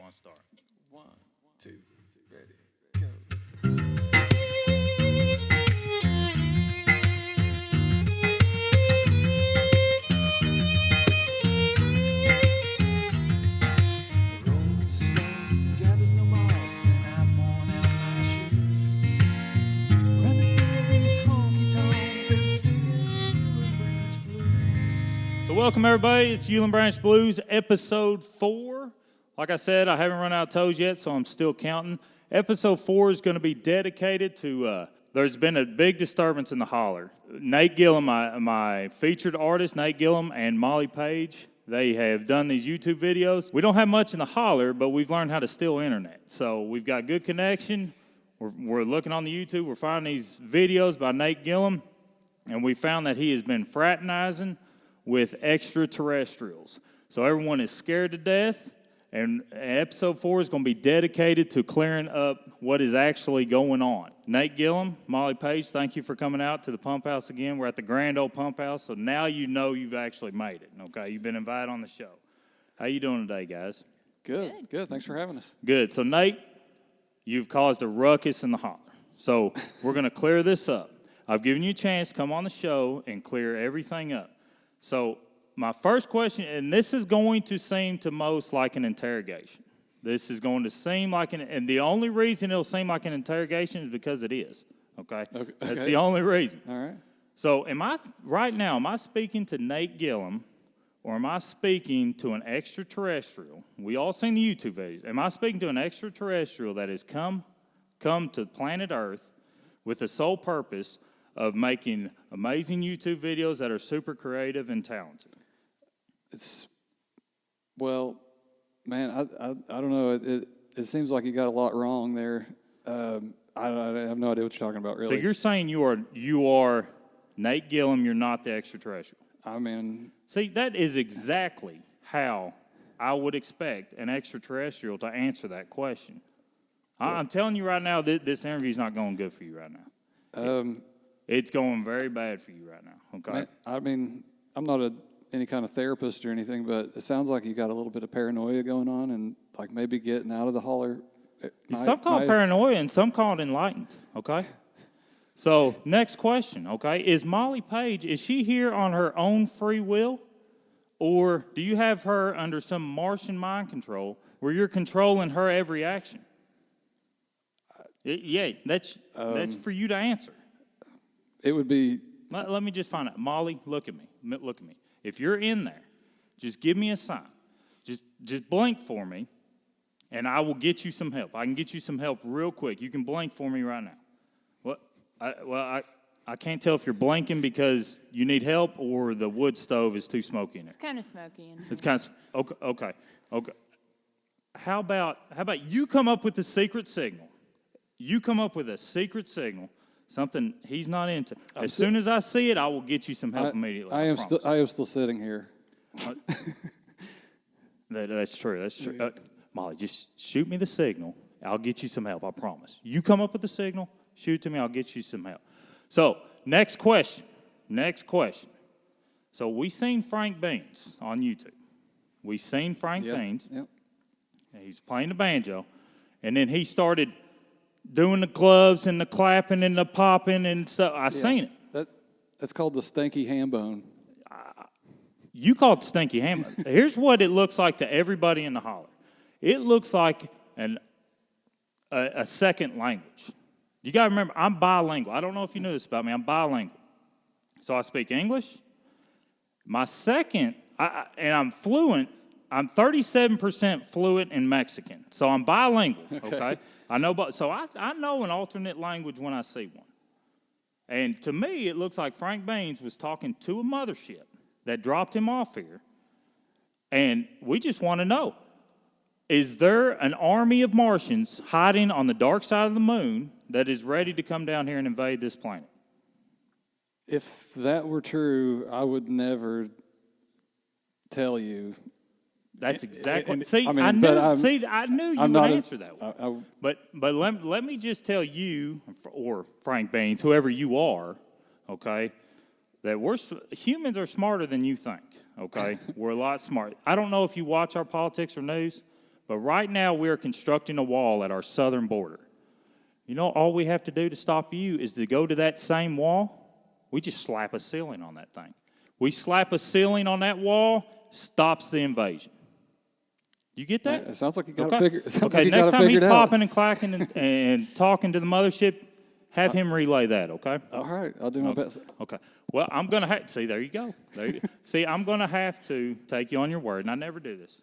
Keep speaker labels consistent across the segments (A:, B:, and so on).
A: want to start?
B: 1, 2, ready, go. Rolling stone gathers no moss, and I've worn out my shoes. Running through these honky tonks and singing Uhlen Branch blues.
A: So welcome everybody. It's Uhlen Branch Blues, episode 4. Like I said, I haven't run out of toes yet, so I'm still counting. Episode 4 is going to be dedicated to. There's been a big disturbance in the holler. Nate Gillum, my featured artist, Nate Gillum and Molly Page. They have done these YouTube videos. We don't have much in the holler, but we've learned how to steal internet. So we've got good connection. We're looking on the YouTube. We're finding these videos by Nate Gillum, and we found that he has been fraternizing with extraterrestrials. So everyone is scared to death, and episode 4 is going to be dedicated to clearing up what is actually going on. Nate Gillum, Molly Page, thank you for coming out to the pump house again. We're at the grand old pump house, so now you know you've actually made it, okay? You've been invited on the show. How you doing today, guys?
B: Good. Thanks for having us.
A: Good. So, Nate, you've caused a ruckus in the holler. So we're going to clear this up. I've given you a chance to come on the show and clear everything up. So my first question, and this is going to seem to most like an interrogation. This is going to seem like and the only reason it'll seem like an interrogation is because it is, okay? That's the only reason.
B: All right.
A: So am I speaking to Nate Gillum, or am I speaking to an extraterrestrial? We all seen the YouTube videos. Am I speaking to an extraterrestrial that has come to planet Earth with the sole purpose of making amazing YouTube videos that are super creative and talented?
B: Well, man, I don't know. It seems like you got a lot wrong there. I have no idea what you're talking about, really.
A: So you're saying you are Nate Gillum, you're not the extraterrestrial.
B: I mean,
A: See, that is exactly how I would expect an extraterrestrial to answer that question. I'm telling you right now, this interview's not going good for you right now. It's going very bad for you right now, okay?
B: man, I mean, I'm not any kind of therapist or anything, but it sounds like you got a little bit of paranoia going on, and like maybe getting out of the holler.
A: Some call it paranoia and some call it enlightened, okay? So, next question, okay? Is Molly Page, is she here on her own free will? Or do you have her under some Martian mind control where you're controlling her every action? Yeah, that's for you to answer.
B: It would be.
A: Let me just find out. Molly, look at me. Look at me. If you're in there, just give me a sign. Just blink for me, and I will get you some help. I can get you some help real quick. You can blink for me right now. I can't tell if you're blinking because you need help or the wood stove is too smoky in there.
C: It's kind of smoky in here.
A: It's kind of okay. How about you come up with a secret signal? You come up with a secret signal, something he's not into. As soon as I see it, I will get you some help immediately.
B: I am still sitting here.
A: That's true. That's true. Molly, just shoot me the signal. I'll get you some help. I promise. You come up with the signal, shoot it to me. I'll get you some help. So next question. So we seen Frank Beans on YouTube. We seen Frank Beans.
B: Yep.
A: He's playing the banjo, and then he started doing the gloves and the clapping and the popping and stuff. I seen it.
B: That's called the stinky ham bone.
A: You call it stinky ham. Here's what it looks like to everybody in the holler. It looks like a second language. You got to remember, I'm bilingual. I don't know if you knew this about me. I'm bilingual. So I speak English. My second, and I'm fluent. I'm 37% fluent in Mexican. So I'm bilingual, okay? I know an alternate language when I see one. And to me, it looks like Frank Baines was talking to a mothership that dropped him off here. And we just want to know, is there an army of Martians hiding on the dark side of the moon that is ready to come down here and invade this planet?
B: If that were true, I would never tell you.
A: That's exactly. I knew you would answer that one. But let me just tell you, or Frank Baines, whoever you are, okay, that humans are smarter than you think. Okay, we're a lot smarter. I don't know if you watch our politics or news, But right now, we're constructing a wall at our southern border. You know, all we have to do to stop you is to go to that same wall. We just slap a ceiling on that thing. We slap a ceiling on that wall, stops the invasion. You get that?
C: It sounds like you got
A: Okay.
C: it figured.
A: Okay. Next time he's popping and clacking and talking to the mothership, have him relay that. Okay.
C: All right, I'll do my best.
A: Okay. Well, I'm gonna see. There you go. See, I'm gonna have to take you on your word, and I never do this.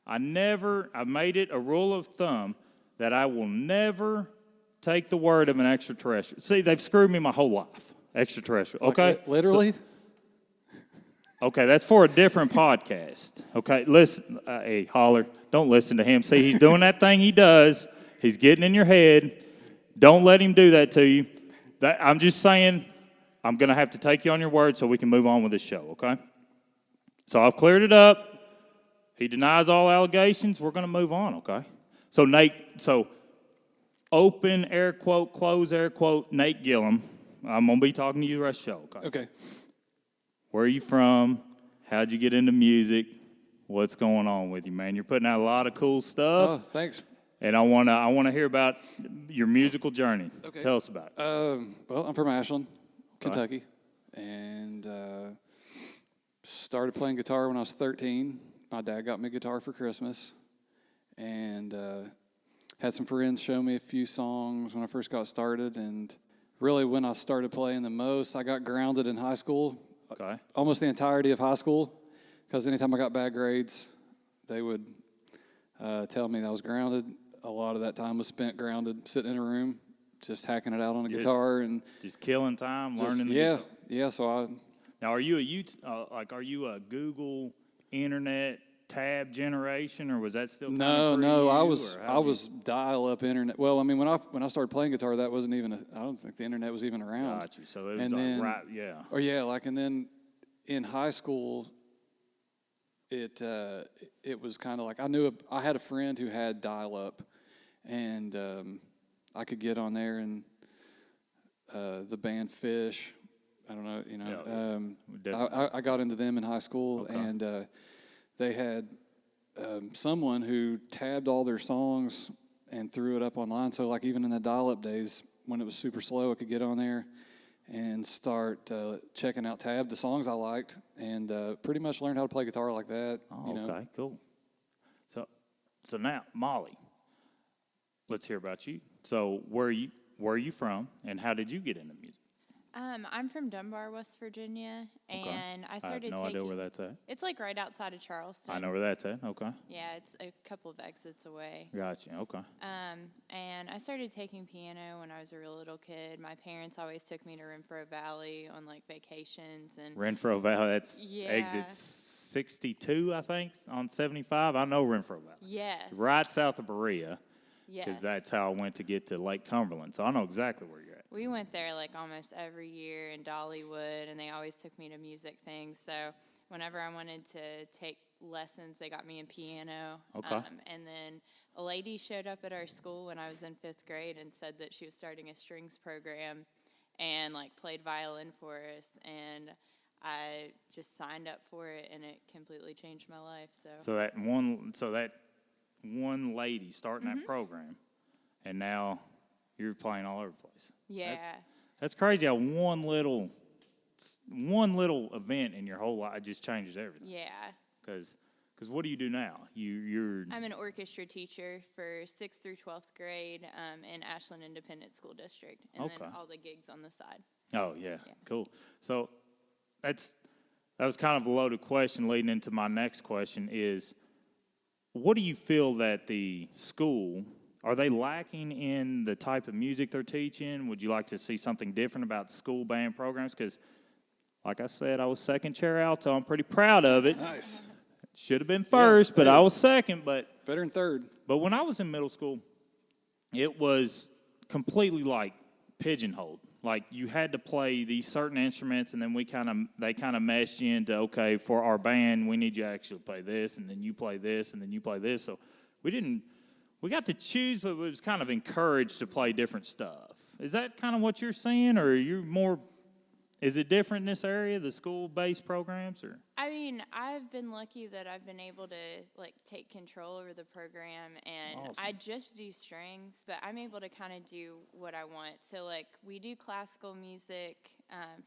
A: I made it a rule of thumb that I will never take the word of an extraterrestrial. See, they've screwed me my whole life. Extraterrestrial. Okay.
C: Like, literally.
A: Okay, that's for a different podcast. Okay, listen, hey, Holler, don't listen to him. See, he's doing that thing he does. He's getting in your head. Don't let him do that to you. I'm just saying, I'm going to have to take you on your word so we can move on with this show, okay? So I've cleared it up. He denies all allegations. We're going to move on, okay? So Nate, open air quote, close air quote, Nate Gillum. I'm going to be talking to you the rest of the show, okay?
C: Okay.
A: Where are you from? How'd you get into music? What's going on with you, man? You're putting out a lot of cool stuff.
C: Oh, thanks.
A: And I wanna hear about your musical journey.
C: Okay.
A: Tell us about it.
C: Well, I'm from Ashland, Kentucky, and started playing guitar when I was 13. My dad got me a guitar for Christmas, and had some friends show me a few songs when I first got started. And really, when I started playing the most, I got grounded in high school.
A: Okay.
C: Almost the entirety of high school, because anytime I got bad grades, they would tell me that I was grounded. A lot of that time was spent grounded, sitting in a room, just hacking it out on a guitar and
A: just killing time, learning the
C: yeah,
A: guitar.
C: yeah. So
A: Now, are you are you a Google Internet tab generation, or was that still kind of
C: no. I
A: you?
C: was dial-up internet. Well, I mean, when I started playing guitar, that wasn't even. I don't think the internet was even around.
A: Got you. So it was right, yeah.
C: Or yeah, and then in high school, it was kind of like I had a friend who had dial-up, and I could get on there and the band Fish. I don't know,
A: Yeah,
C: I got into them in high school,
A: Okay.
C: and they had someone who tabbed all their songs and threw it up online. So like even in the dial-up days when it was super slow, I could get on there and start checking out the songs I liked, and pretty much learned how to play guitar like that.
A: Oh, okay, cool. So now, Molly, let's hear about you. So where are you from, and how did you get into music?
D: I'm from Dunbar, West Virginia, and I started
A: I have no idea where that's at.
D: It's like right outside of Charleston.
A: I know where that's at. Okay.
D: Yeah, it's a couple of exits away.
A: Gotcha. Okay.
D: And I started taking piano when I was a real little kid. My parents always took me to Renfro Valley on like vacations and
A: Renfro Valley. That's
D: Yeah.
A: exit 62, I think, on 75. I know Renfro Valley.
D: yes,
A: Right south of Berea,
D: yes.
A: because that's how I went to get to Lake Cumberland. So I know exactly where you're at.
D: We went there like almost every year in Dollywood, and they always took me to music things. So whenever I wanted to take lessons, they got me in piano.
A: Okay.
D: And then a lady showed up at our school when I was in 5th grade and said that she was starting a strings program and like played violin for us. And I just signed up for it, and it completely changed my life.
A: So that one lady starting that program, and now you're playing all over the place.
D: Yeah.
A: That's crazy how one little event in your whole life just changes everything.
D: Yeah.
A: Because what do you do now? You're
D: I'm an orchestra teacher for 6th through 12th grade in Ashland Independent School District, and then all the gigs on the side.
A: Oh yeah, cool. So that was kind of a loaded question leading into my next question is, what do you feel that the school, are they lacking in the type of music they're teaching? Would you like to see something different about school band programs? Because, like I said, I was second chair alto. I'm pretty proud of it.
C: nice.
A: Should have been first, but I was second. But
C: Better than third.
A: when I was in middle school, it was completely like pigeonholed. Like you had to play these certain instruments, and then they kind of meshed you into, okay, for our band, we need you to actually play this, and then you play this, and then you play this. So we got to choose, but we was kind of encouraged to play different stuff. Is that kind of what you're saying, or are you more Is it different in this area, the school-based programs, or?
D: I mean, I've been lucky that I've been able to like take control over the program, and
A: Awesome.
D: I just do strings, but I'm able to kind of do what I want. So like we do classical music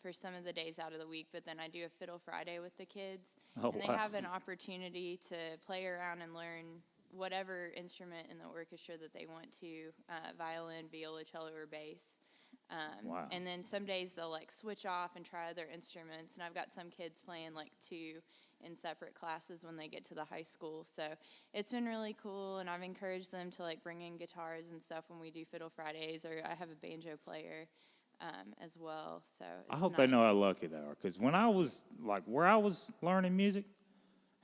D: for some of the days out of the week, but then I do a Fiddle Friday with the kids,
A: Oh,
D: and they
A: wow.
D: have an opportunity to play around and learn whatever instrument in the orchestra that they want to, violin, viola, cello, or bass.
A: Wow.
D: And then some days they'll like switch off and try other instruments. And I've got some kids playing like 2 in separate classes when they get to the high school. So it's been really cool. And I've encouraged them to like bring in guitars and stuff when we do Fiddle Fridays, or I have a banjo player as well. So
A: I
D: it's
A: hope they
D: nice.
A: know how lucky they are, because when I was, like, where I was learning music,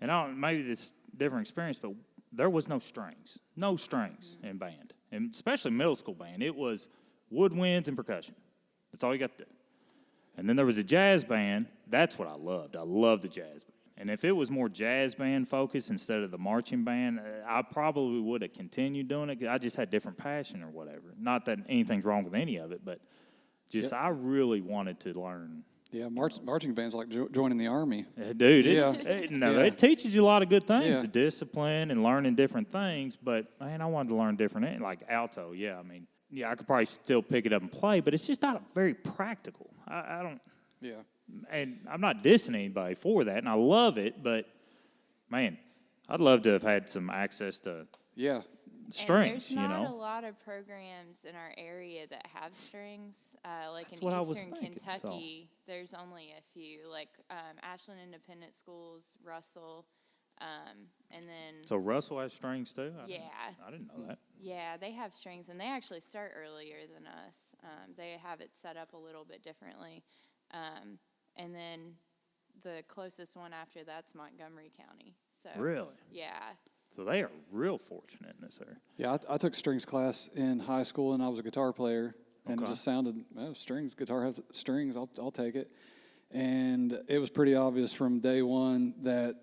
A: and I don't, maybe this different experience, but there was no strings in band, and especially middle school band. It was woodwinds and percussion. That's all you got to do. And then there was a jazz band. That's what I loved. I loved the jazz band. And if it was more jazz band focused instead of the marching band, I probably would have continued doing it. I just had different passion or whatever. Not that anything's wrong with any of it, but just I really wanted to learn.
C: Yeah, marching band's like joining the army.
A: Dude,
C: Yeah.
A: it teaches you a lot of good things,
C: Yeah.
A: the discipline and learning different things. But, man, I wanted to learn different, like alto, yeah. I mean, yeah, I could probably still pick it up and play, but it's just not very practical. I don't,
C: Yeah.
A: and I'm not dissing anybody for that, and I love it, but, man, I'd love to have had some access to
C: Yeah.
A: strings,
D: and
A: you
D: there's not
A: know.
D: a lot of programs in our area that have strings. Like
A: That's
D: in
A: what I was
D: Eastern
A: thinking, so.
D: Kentucky, there's only a few, like Ashland Independent Schools, Russell, and then
A: So Russell has strings too? I didn't know that.
D: yeah, they have strings, and they actually start earlier than us. They have it set up a little bit differently, and then the closest one after that's Montgomery County. So
A: Really?
D: yeah.
A: So they are real fortunate in this area.
C: Yeah, I took strings class in high school, and I was a guitar player, and it
A: Okay.
C: just sounded, strings, guitar has strings, I'll take it. And it was pretty obvious from day one that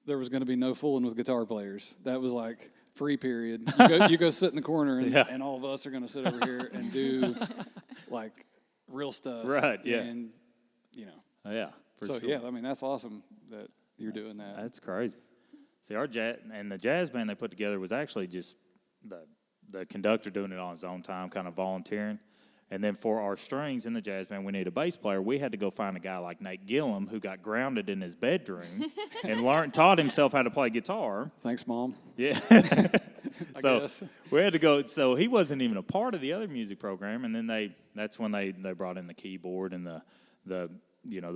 C: there was going to be no fooling with guitar players. That was like free period. You go sit in the corner, and,
A: Yeah.
C: and all of us are going to sit over here and do like real stuff.
A: Right, yeah.
C: And, you know.
A: Oh, yeah, for
C: So,
A: sure.
C: yeah, I mean, that's awesome that you're doing that.
A: That's crazy. See, our the jazz band they put together was actually just the conductor doing it on his own time, kind of volunteering. And then for our strings in the jazz band, we need a bass player. We had to go find a guy like Nate Gillum who got grounded in his bedroom and taught himself how to play guitar.
C: Thanks, Mom.
A: Yeah.
C: I
A: So
C: guess.
A: we had to go. So he wasn't even a part of the other music program. And then that's when they brought in the keyboard and the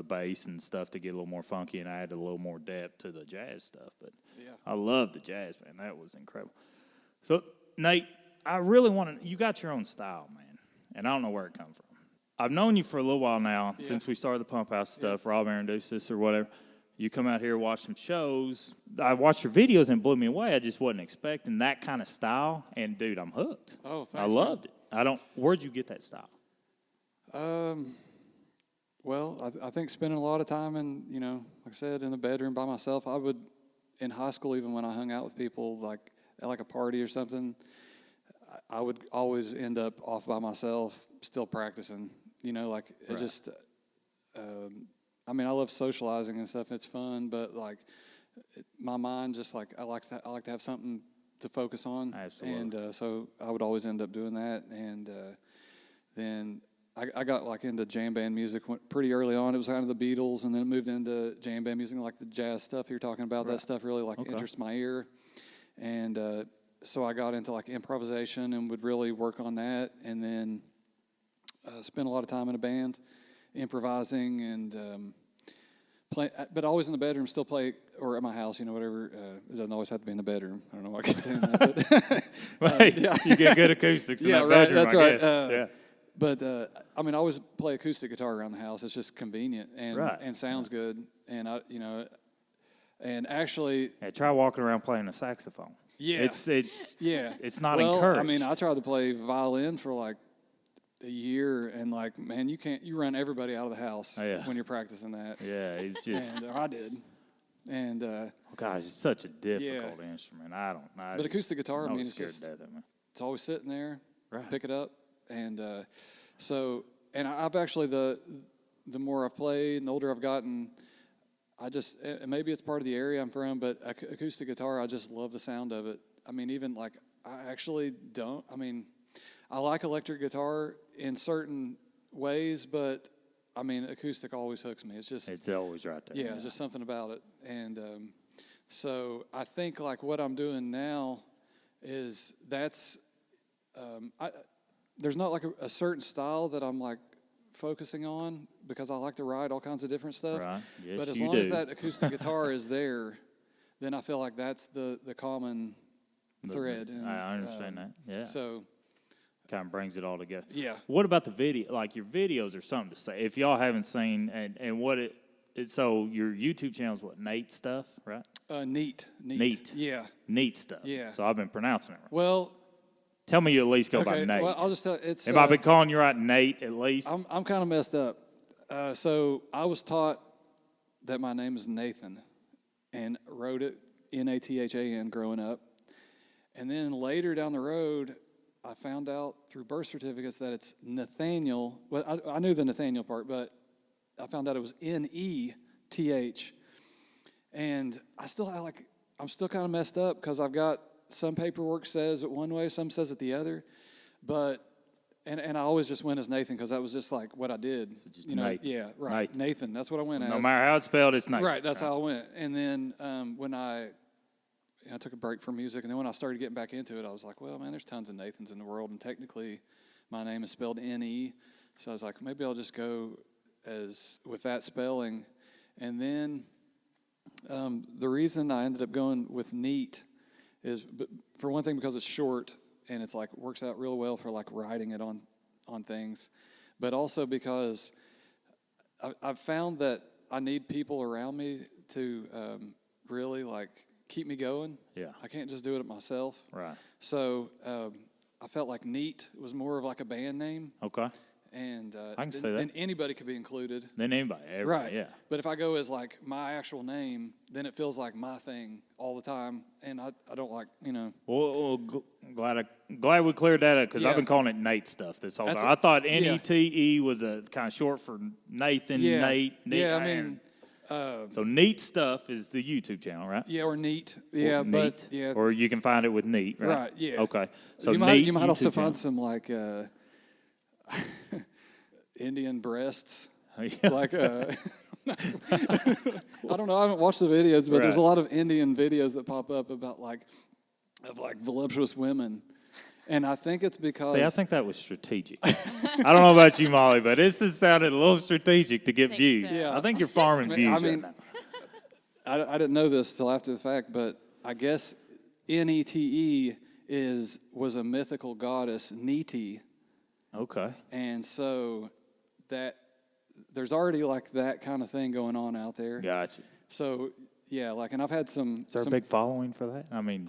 A: bass and stuff to get a little more funky and add a little more depth to the jazz stuff. But
C: Yeah.
A: I love the jazz band. That was incredible. So Nate, I really want to. You got your own style, man, and I don't know where it come from. I've known you for a little while now, since we started the Pump House stuff. Rob introduced us or whatever. You come out here, watch some shows. I watched your videos and it blew me away. I just wasn't expecting that kind of style. And, dude, I'm hooked.
C: Oh, thanks,
A: I
C: man.
A: loved it. Where'd you get that style?
C: Well, I think spending a lot of time in, like I said, in the bedroom by myself. I would, in high school, even when I hung out with people, like at like a party or something, I would always end up off by myself, still practicing. Like it
A: Right.
C: just. I mean, I love socializing and stuff. It's fun, but like my mind, just like I like to have something to focus on.
A: Absolutely.
C: And so I would always end up doing that. And then I got like into jam band music pretty early on. It was kind of the Beatles, and then it moved into jam band music, like the jazz stuff you're talking about. Right. That stuff really interests my ear. And so I got into like improvisation and would really work on that, and then spend a lot of time in a band, improvising and play. But always in the bedroom, still play, or at my house, whatever. It doesn't always have to be in the bedroom. I don't know why I keep saying that. But,
A: You get good acoustics in
C: yeah,
A: that
C: right.
A: bedroom,
C: That's
A: I
C: right.
A: guess. Yeah.
C: But I mean, I always play acoustic guitar around the house. It's just convenient and
A: Right.
C: and sounds good. And and actually,
A: Yeah, try walking around playing a saxophone.
C: Yeah.
A: It's not
C: well,
A: encouraged.
C: I mean, I tried to play violin for like a year, and like, man, you run everybody out of the house when you're practicing that.
A: Yeah, it's just.
C: And I did. And
A: Gosh, it's such a difficult instrument. I don't know.
C: but acoustic guitar, I mean,
A: was
C: it's
A: scared
C: just
A: to death of it.
C: it's always sitting there.
A: Right.
C: Pick it up, and so I've actually the more I've played and the older I've gotten, and maybe it's part of the area I'm from, but acoustic guitar, I just love the sound of it. I mean, even like, I actually don't, I mean, I like electric guitar in certain ways, but I mean, acoustic always hooks me.
A: It's always right there.
C: Yeah, it's just something about it. And so I think like what I'm doing now is there's not like a certain style that I'm like focusing on, because I like to write all kinds of different stuff.
A: Right. Yes,
C: but as
A: you
C: long as
A: do.
C: that acoustic guitar is there, then I feel like that's the common thread. And,
A: I understand that. Yeah.
C: So
A: kind of brings it all together.
C: Yeah.
A: What about the video? Like your videos are something to say. If y'all haven't seen, and what so your YouTube channel is what, Nate stuff, right?
C: Neat. Yeah.
A: Neat stuff.
C: Yeah.
A: So I've been pronouncing it right.
C: Well,
A: Tell me you at least go by
C: okay.
A: Nate.
C: Well, I'll just tell it's.
A: Have I been calling you right Nate at least?
C: I'm kind of messed up. So I was taught that my name is Nathan, and wrote it Nathan growing up, and then later down the road, I found out through birth certificates that it's Nathaniel. Well, I knew the Nathaniel part, but I found out it was Neth, and I'm still kind of messed up because I've got some paperwork says it one way, some says it the other, but and I always just went as Nathan because that was just like what I did.
A: So just
C: you know,
A: Nathan.
C: yeah, right, Nathan. That's what I went as.
A: No matter how it's spelled, it's Nate.
C: Right, that's how I went. And then when I took a break from music, and then when I started getting back into it, I was like, well, man, there's tons of Nathans in the world, and technically my name is spelled N-E, so I was like, maybe I'll just go with that spelling. And then the reason I ended up going with Neat is, for one thing, because it's short, and it's like works out real well for like writing it on things, but also because I've found that I need people around me to really like keep me going.
A: Yeah.
C: I can't just do it myself.
A: Right.
C: So I felt like Neat was more of like a band name,
A: Okay.
C: and
A: I can see that.
C: then anybody could be included.
A: Then anybody. Everybody,
C: Right.
A: Yeah.
C: But if I go as like my actual name, then it feels like my thing all the time, and I don't like,
A: Well, glad we cleared that up because
C: Yeah.
A: I've been calling it Nate stuff this whole
C: That's
A: time. I thought
C: yeah.
A: Nete was a kind of short for Nathan,
C: Yeah.
A: Nate.
C: Yeah, I mean,
A: so Neat Stuff is the YouTube channel, right?
C: yeah, or Neat. Yeah,
A: Or
C: but
A: Neat.
C: yeah.
A: Or you can find it with Neat, right?
C: Right, yeah.
A: Okay. So
C: you
A: Neat
C: might also
A: YouTube
C: find some like Indian breasts.
A: channel. Yeah.
C: Like I don't know. I haven't watched the videos, but there's a
A: Right.
C: lot of Indian videos that pop up about like voluptuous women, and I think it's because
A: See, I think that was strategic. I don't know about you, Molly, but this has sounded a little strategic to get
D: Think
A: views.
D: so.
C: Yeah.
A: I think you're farming views
C: I mean,
A: right now.
C: I didn't know this till after the fact, but I guess Nete was a mythical goddess, Nete,
A: Okay.
C: and so that there's already like that kind of thing going on out there.
A: Gotcha.
C: So yeah, like, and I've had some.
A: Is there a big following for that? I mean,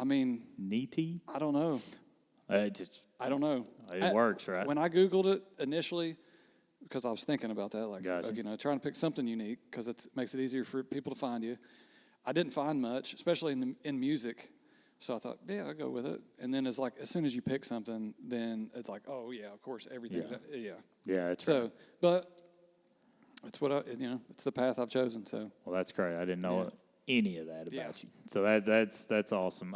A: Nete?
C: I don't know.
A: I
C: don't know.
A: It works, right?
C: When I Googled it initially, because I was thinking about that, like,
A: Gotcha.
C: trying to pick something unique because it makes it easier for people to find you. I didn't find much, especially in music. So I thought, yeah, I'll go with it. And then it's like, as soon as you pick something, then it's like, oh yeah, of course, everything's
A: Yeah.
C: yeah.
A: Yeah, that's
C: So,
A: right.
C: but it's what it's the path I've chosen. So
A: Well, that's great. I didn't know any of that about
C: Yeah.
A: you. So that's awesome.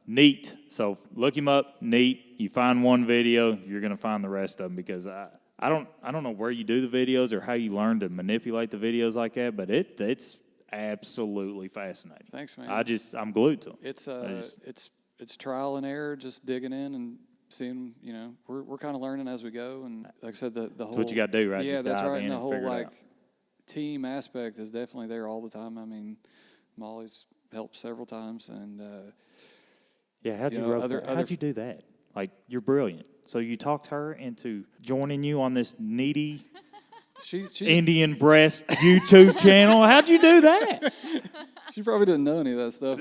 A: Neat. So look him up. Neat. You find one video, you're gonna find the rest of them because I don't know where you do the videos or how you learn to manipulate the videos like that, but it's absolutely fascinating.
C: Thanks, man.
A: I'm glued to them.
C: it's it's trial and error, just digging in and seeing. We're kind of learning as we go, and like I said, the whole.
A: That's what you got to do, right?
C: Yeah,
A: Just
C: that's
A: dive
C: right.
A: in
C: And the
A: and
C: whole
A: figure it
C: like
A: out.
C: team aspect is definitely there all the time. I mean, Molly's helped several times, and
A: Yeah, how'd
C: you
A: you,
C: know,
A: wrote
C: other-
A: that?
C: other
A: How'd you do that? Like, you're brilliant. So you talked her into joining you on this needy
C: she's
A: Indian breast YouTube channel. How'd you do that?
C: she probably didn't know any of that stuff.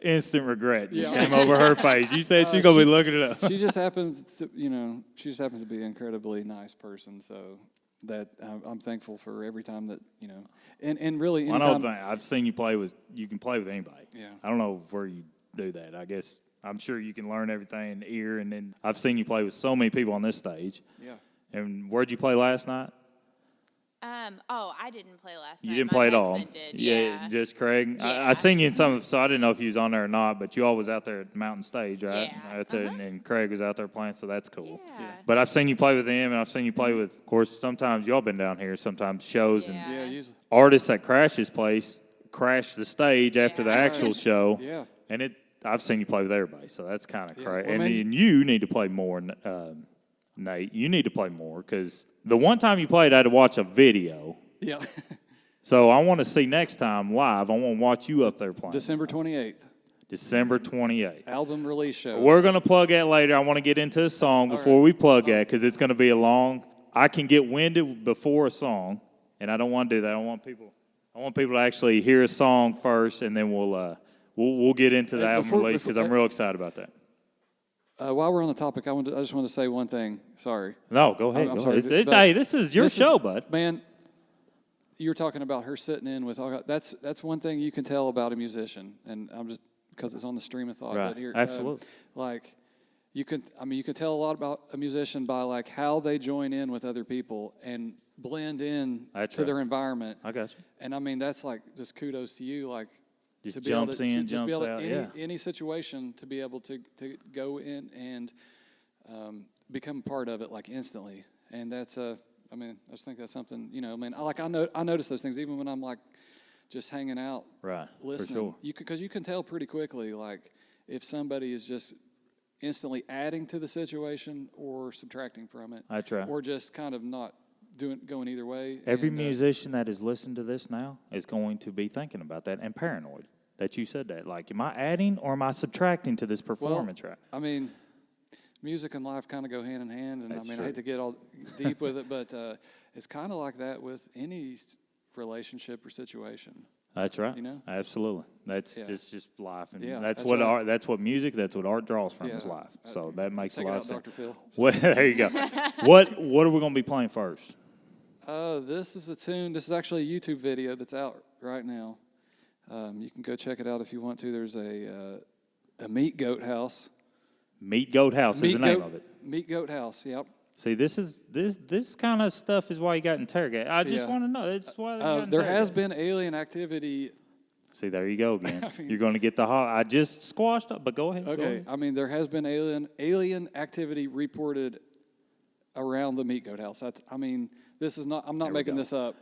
A: Instant regret just
C: Yeah.
A: came over her face. You said she's gonna be looking it up.
C: She just happens to, to be an incredibly nice person. So that I'm thankful for every time that and really
A: I know
C: anytime.
A: I've seen you play with. You can play with anybody.
C: Yeah.
A: I don't know where you do that. I guess I'm sure you can learn everything in ear, and then I've seen you play with so many people on this stage.
C: Yeah.
A: And where'd you play last night?
D: Oh, I didn't play last night.
A: You didn't
D: My
A: play at all.
D: husband did. Yeah.
A: Just Craig.
D: Yeah.
A: I seen you in some, so I didn't know if you was on there or not. But you all was out there at the Mountain Stage, right?
D: Yeah.
A: That's it. And Craig was out there playing, so that's cool.
D: Yeah.
A: But I've seen you play with him, and I've seen you play with. Of course, sometimes y'all been down here. Sometimes shows
D: Yeah.
A: and
C: Yeah, usually.
A: artists that crash this place crash the stage after the
D: Yeah.
A: actual show.
C: Yeah.
A: And I've seen you play with everybody, so that's kind of
C: Yeah.
A: crazy.
C: Well,
A: and,
C: man,
A: and you need to play more, Nate. You need to play more because the one time you played, I had to watch a video.
C: Yeah.
A: So I want to see next time live. I want to watch you up there playing.
C: December 28th,
A: December 28th.
C: album release show.
A: We're going to plug that later. I want to get into a song before we plug that because it's going to be a long. I can get winded before a song, and I don't want to do that. I want people to actually hear a song first, and then we'll get into the album release because I'm real excited about that.
C: While we're on the topic, I just want to say one thing. Sorry.
A: No, go ahead.
C: I'm
A: Go
C: sorry,
A: ahead.
C: but
A: Hey, this is your show, bud.
C: Man, you were talking about her sitting in with all. That's one thing you can tell about a musician, and I'm just because it's on the stream of thought.
A: Right.
C: But here,
A: Absolutely.
C: like you can tell a lot about a musician by like how they join in with other people and blend in
A: That's
C: to
A: right.
C: their environment.
A: I got you.
C: And I mean that's like just kudos to you, like
A: Just
C: to be able
A: jumps
C: to,
A: in,
C: just be
A: jumps
C: able
A: out,
C: to,
A: yeah.
C: any situation to be able to go in and become part of it like instantly. And that's I mean, I just think that's something, I mean, I notice those things even when I'm like just hanging out,
A: Right,
C: listening.
A: for sure.
C: Because you can tell pretty quickly, like if somebody is just instantly adding to the situation or subtracting from it.
A: That's right.
C: Or just kind of not going either way.
A: Every
C: And,
A: musician that is listening to this now is going to be thinking about that and paranoid that you said that. Like, am I adding or am I subtracting to this performance right now?
C: I mean, music and life kind of go hand in hand, and
A: That's
C: I mean,
A: true.
C: I hate to get all deep with it, but it's kind of like that with any relationship or situation.
A: That's right.
C: You know?
A: Absolutely. That's
C: Yeah.
A: just life, and
C: Yeah,
A: that's
C: that's
A: what
C: right.
A: art. That's what music. That's what art draws from
C: Yeah.
A: is life. So that makes a
C: Take it
A: lot
C: out,
A: of sense.
C: Dr. Phil.
A: What, there you go. What are we going to be playing first?
C: This is a tune. This is actually a YouTube video that's out right now. You can go check it out if you want to. There's a Meat Goat House.
A: Meat Goat House is the name of it.
C: Meat Goat House. Yep.
A: See, this kind of stuff is why you got interrogated. I just
C: Yeah.
A: want to know. That's why they got
C: There has
A: interrogated.
C: been alien activity.
A: See, there you go again.
C: I mean-
A: You're going to get the hot. I just squashed up, but go ahead. Go
C: Okay,
A: ahead.
C: I mean there has been alien activity reported around the Meat Goat House. This is not. I'm not
A: we
C: making
A: go.
C: this up.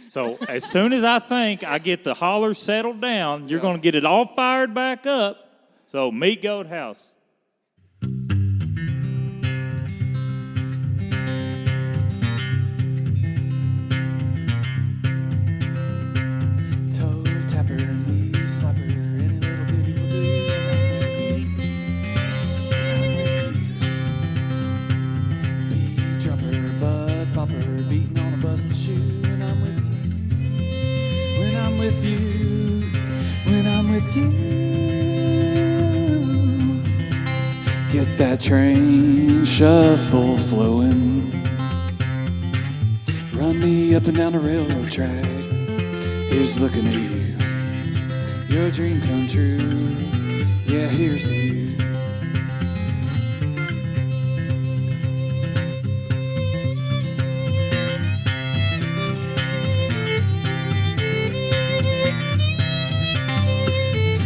A: So as soon as I think I get the holler settled down, you're
C: Yeah.
A: going to get it all fired back up. So Meat Goat House.
B: Toe tapper, knee slapper, any little bitty will do. And I'm with you. Beat dropper, bud popper, beating on a busted shoe. And I'm with you. When I'm with you. When I'm with you. Get that train shuffle flowing. Run me up and down the railroad track. Here's looking at you. Your dream come true. Yeah, here's the view.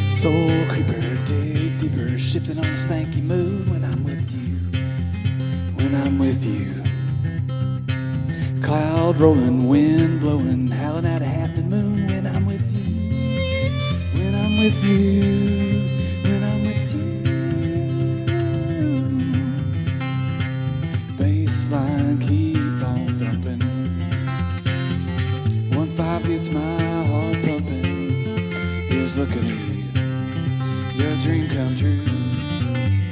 B: Soul creeper, dig deeper, shifting on a stanky mood when I'm with you. When I'm with you. Cloud rolling, wind blowing, howling at a happening moon when I'm with you. When I'm with you. When I'm with you. Baseline keep on thumping. 1-5 gets my heart pumping. Here's looking at you. Your dream come true.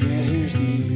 B: Yeah, here's the you.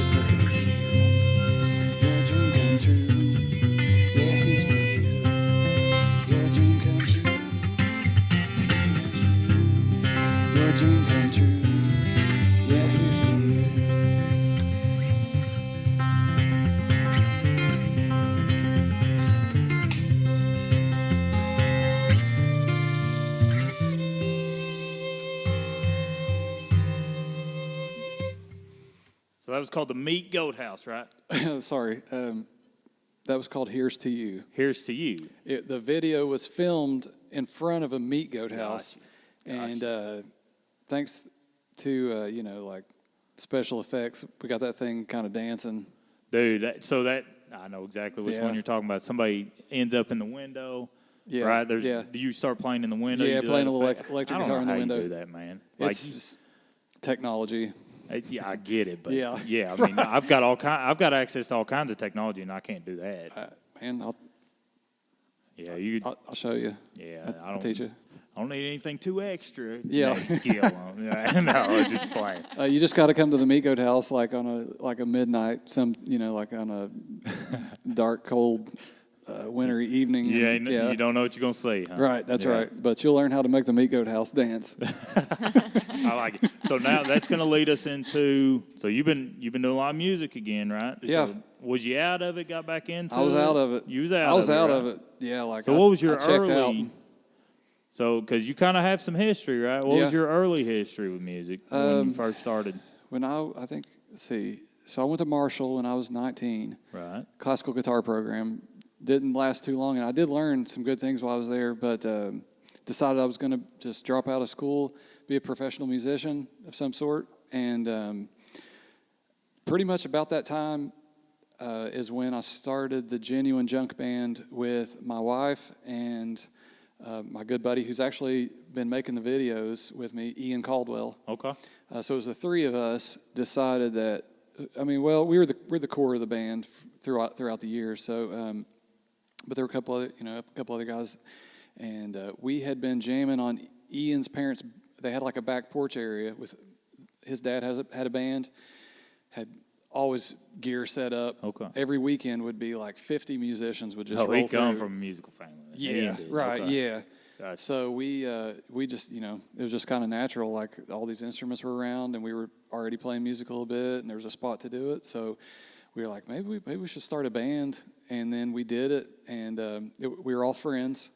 B: just looking at you. Your dream come true. Yeah, here's to you. Your dream come true. Your dream come true. Yeah, here's to you.
A: So that was called the Meat Goat House, right?
C: Sorry, that was called "Here's to You."
A: Here's to you.
C: The video was filmed in front of a meat goat house,
A: Gotcha.
C: and thanks to like special effects, we got that thing kind of dancing.
A: Dude, I know exactly which
C: Yeah.
A: one you're talking about. Somebody ends up in the window,
C: Yeah,
A: right?
C: yeah.
A: You start playing in the window.
C: Yeah,
A: you do
C: playing
A: that
C: a little
A: effect.
C: electric
A: I don't
C: guitar
A: know
C: in the
A: how
C: window.
A: You do that, man. Like,
C: It's just technology.
A: yeah, I get it, but
C: Yeah.
A: I mean, I've got access to all kinds of technology, and I can't do that.
C: Man, I'll show you.
A: Yeah,
C: I'll teach you.
A: I don't need anything too extra.
C: Yeah.
A: Kill 'em. Yeah, no, I'm just playing.
C: You just got to come to the meat goat house like on a midnight, like on a dark, cold, wintry evening.
A: Yeah,
C: and-
A: you don't know what you're gonna see. Huh?
C: Right, that's
A: Yeah.
C: right. But you'll learn how to make the meat goat house dance.
A: I like it. So now that's going to lead us into. So you've been doing a lot of music again, right?
C: Yeah.
A: So was you out of it? Got back into?
C: I was out of it.
A: You was out.
C: I was
A: of it,
C: out
A: right?
C: of it. Yeah, like
A: So what was your
C: I checked out.
A: early? So because you kind of have some history, right? What
C: Yeah.
A: was your early history with music when you first started?
C: When I think, let's see. So I went to Marshall when I was 19.
A: Right.
C: Classical guitar program. Didn't last too long, and I did learn some good things while I was there, but decided I was going to just drop out of school, be a professional musician of some sort. And pretty much about that time is when I started the Genuine Junk Band with my wife and my good buddy who's actually been making the videos with me, Ian Caldwell.
A: Okay.
C: So it was the three of us decided that, we're the core of the band throughout the years. So, but there were a couple other guys, and we had been jamming on Ian's parents. They had like a back porch area with his dad had a band, had always gear set up.
A: Okay.
C: Every weekend would be like 50 musicians would just
A: Oh,
C: roll
A: he come
C: through.
A: from a musical family.
C: Yeah,
A: Ian did.
C: right,
A: Okay.
C: yeah.
A: Gotcha.
C: So we just, it was just kind of natural, like all these instruments were around and we were already playing music a little bit and there was a spot to do it. So we were like, maybe we should start a band. And then we did it, and we were all friends,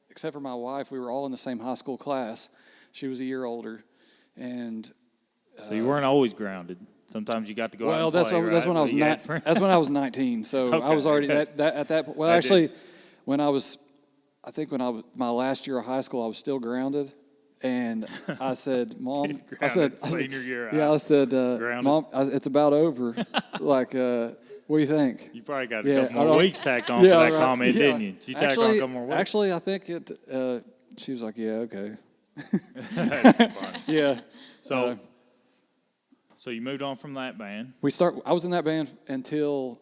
C: except for my wife, we were all in the same high school class. She was a year older, and
A: So you weren't always grounded. Sometimes you got to go out and
C: that's
A: play,
C: when, that's
A: right?
C: when I was
A: But you had friends.
C: that's when I was 19. So I
A: Okay,
C: was already
A: gotcha.
C: that at that point. Well,
A: I
C: actually,
A: did.
C: when I was my last year of high school, I was still grounded, and I said, "Mom," I said,
A: senior year of
C: yeah,
A: high
C: I said,
A: Grounded.
C: "Mom, it's about over." Like, what do you think?
A: You probably got a
C: Yeah,
A: couple
C: I
A: more
C: don't-
A: weeks tacked on for that
C: right,
A: comment,
C: yeah.
A: didn't you? She tacked on a couple more weeks.
C: Actually, I think it. She was like, "Yeah, okay."
A: That's funny.
C: Yeah.
A: So you moved on from that band.
C: I was in that band until,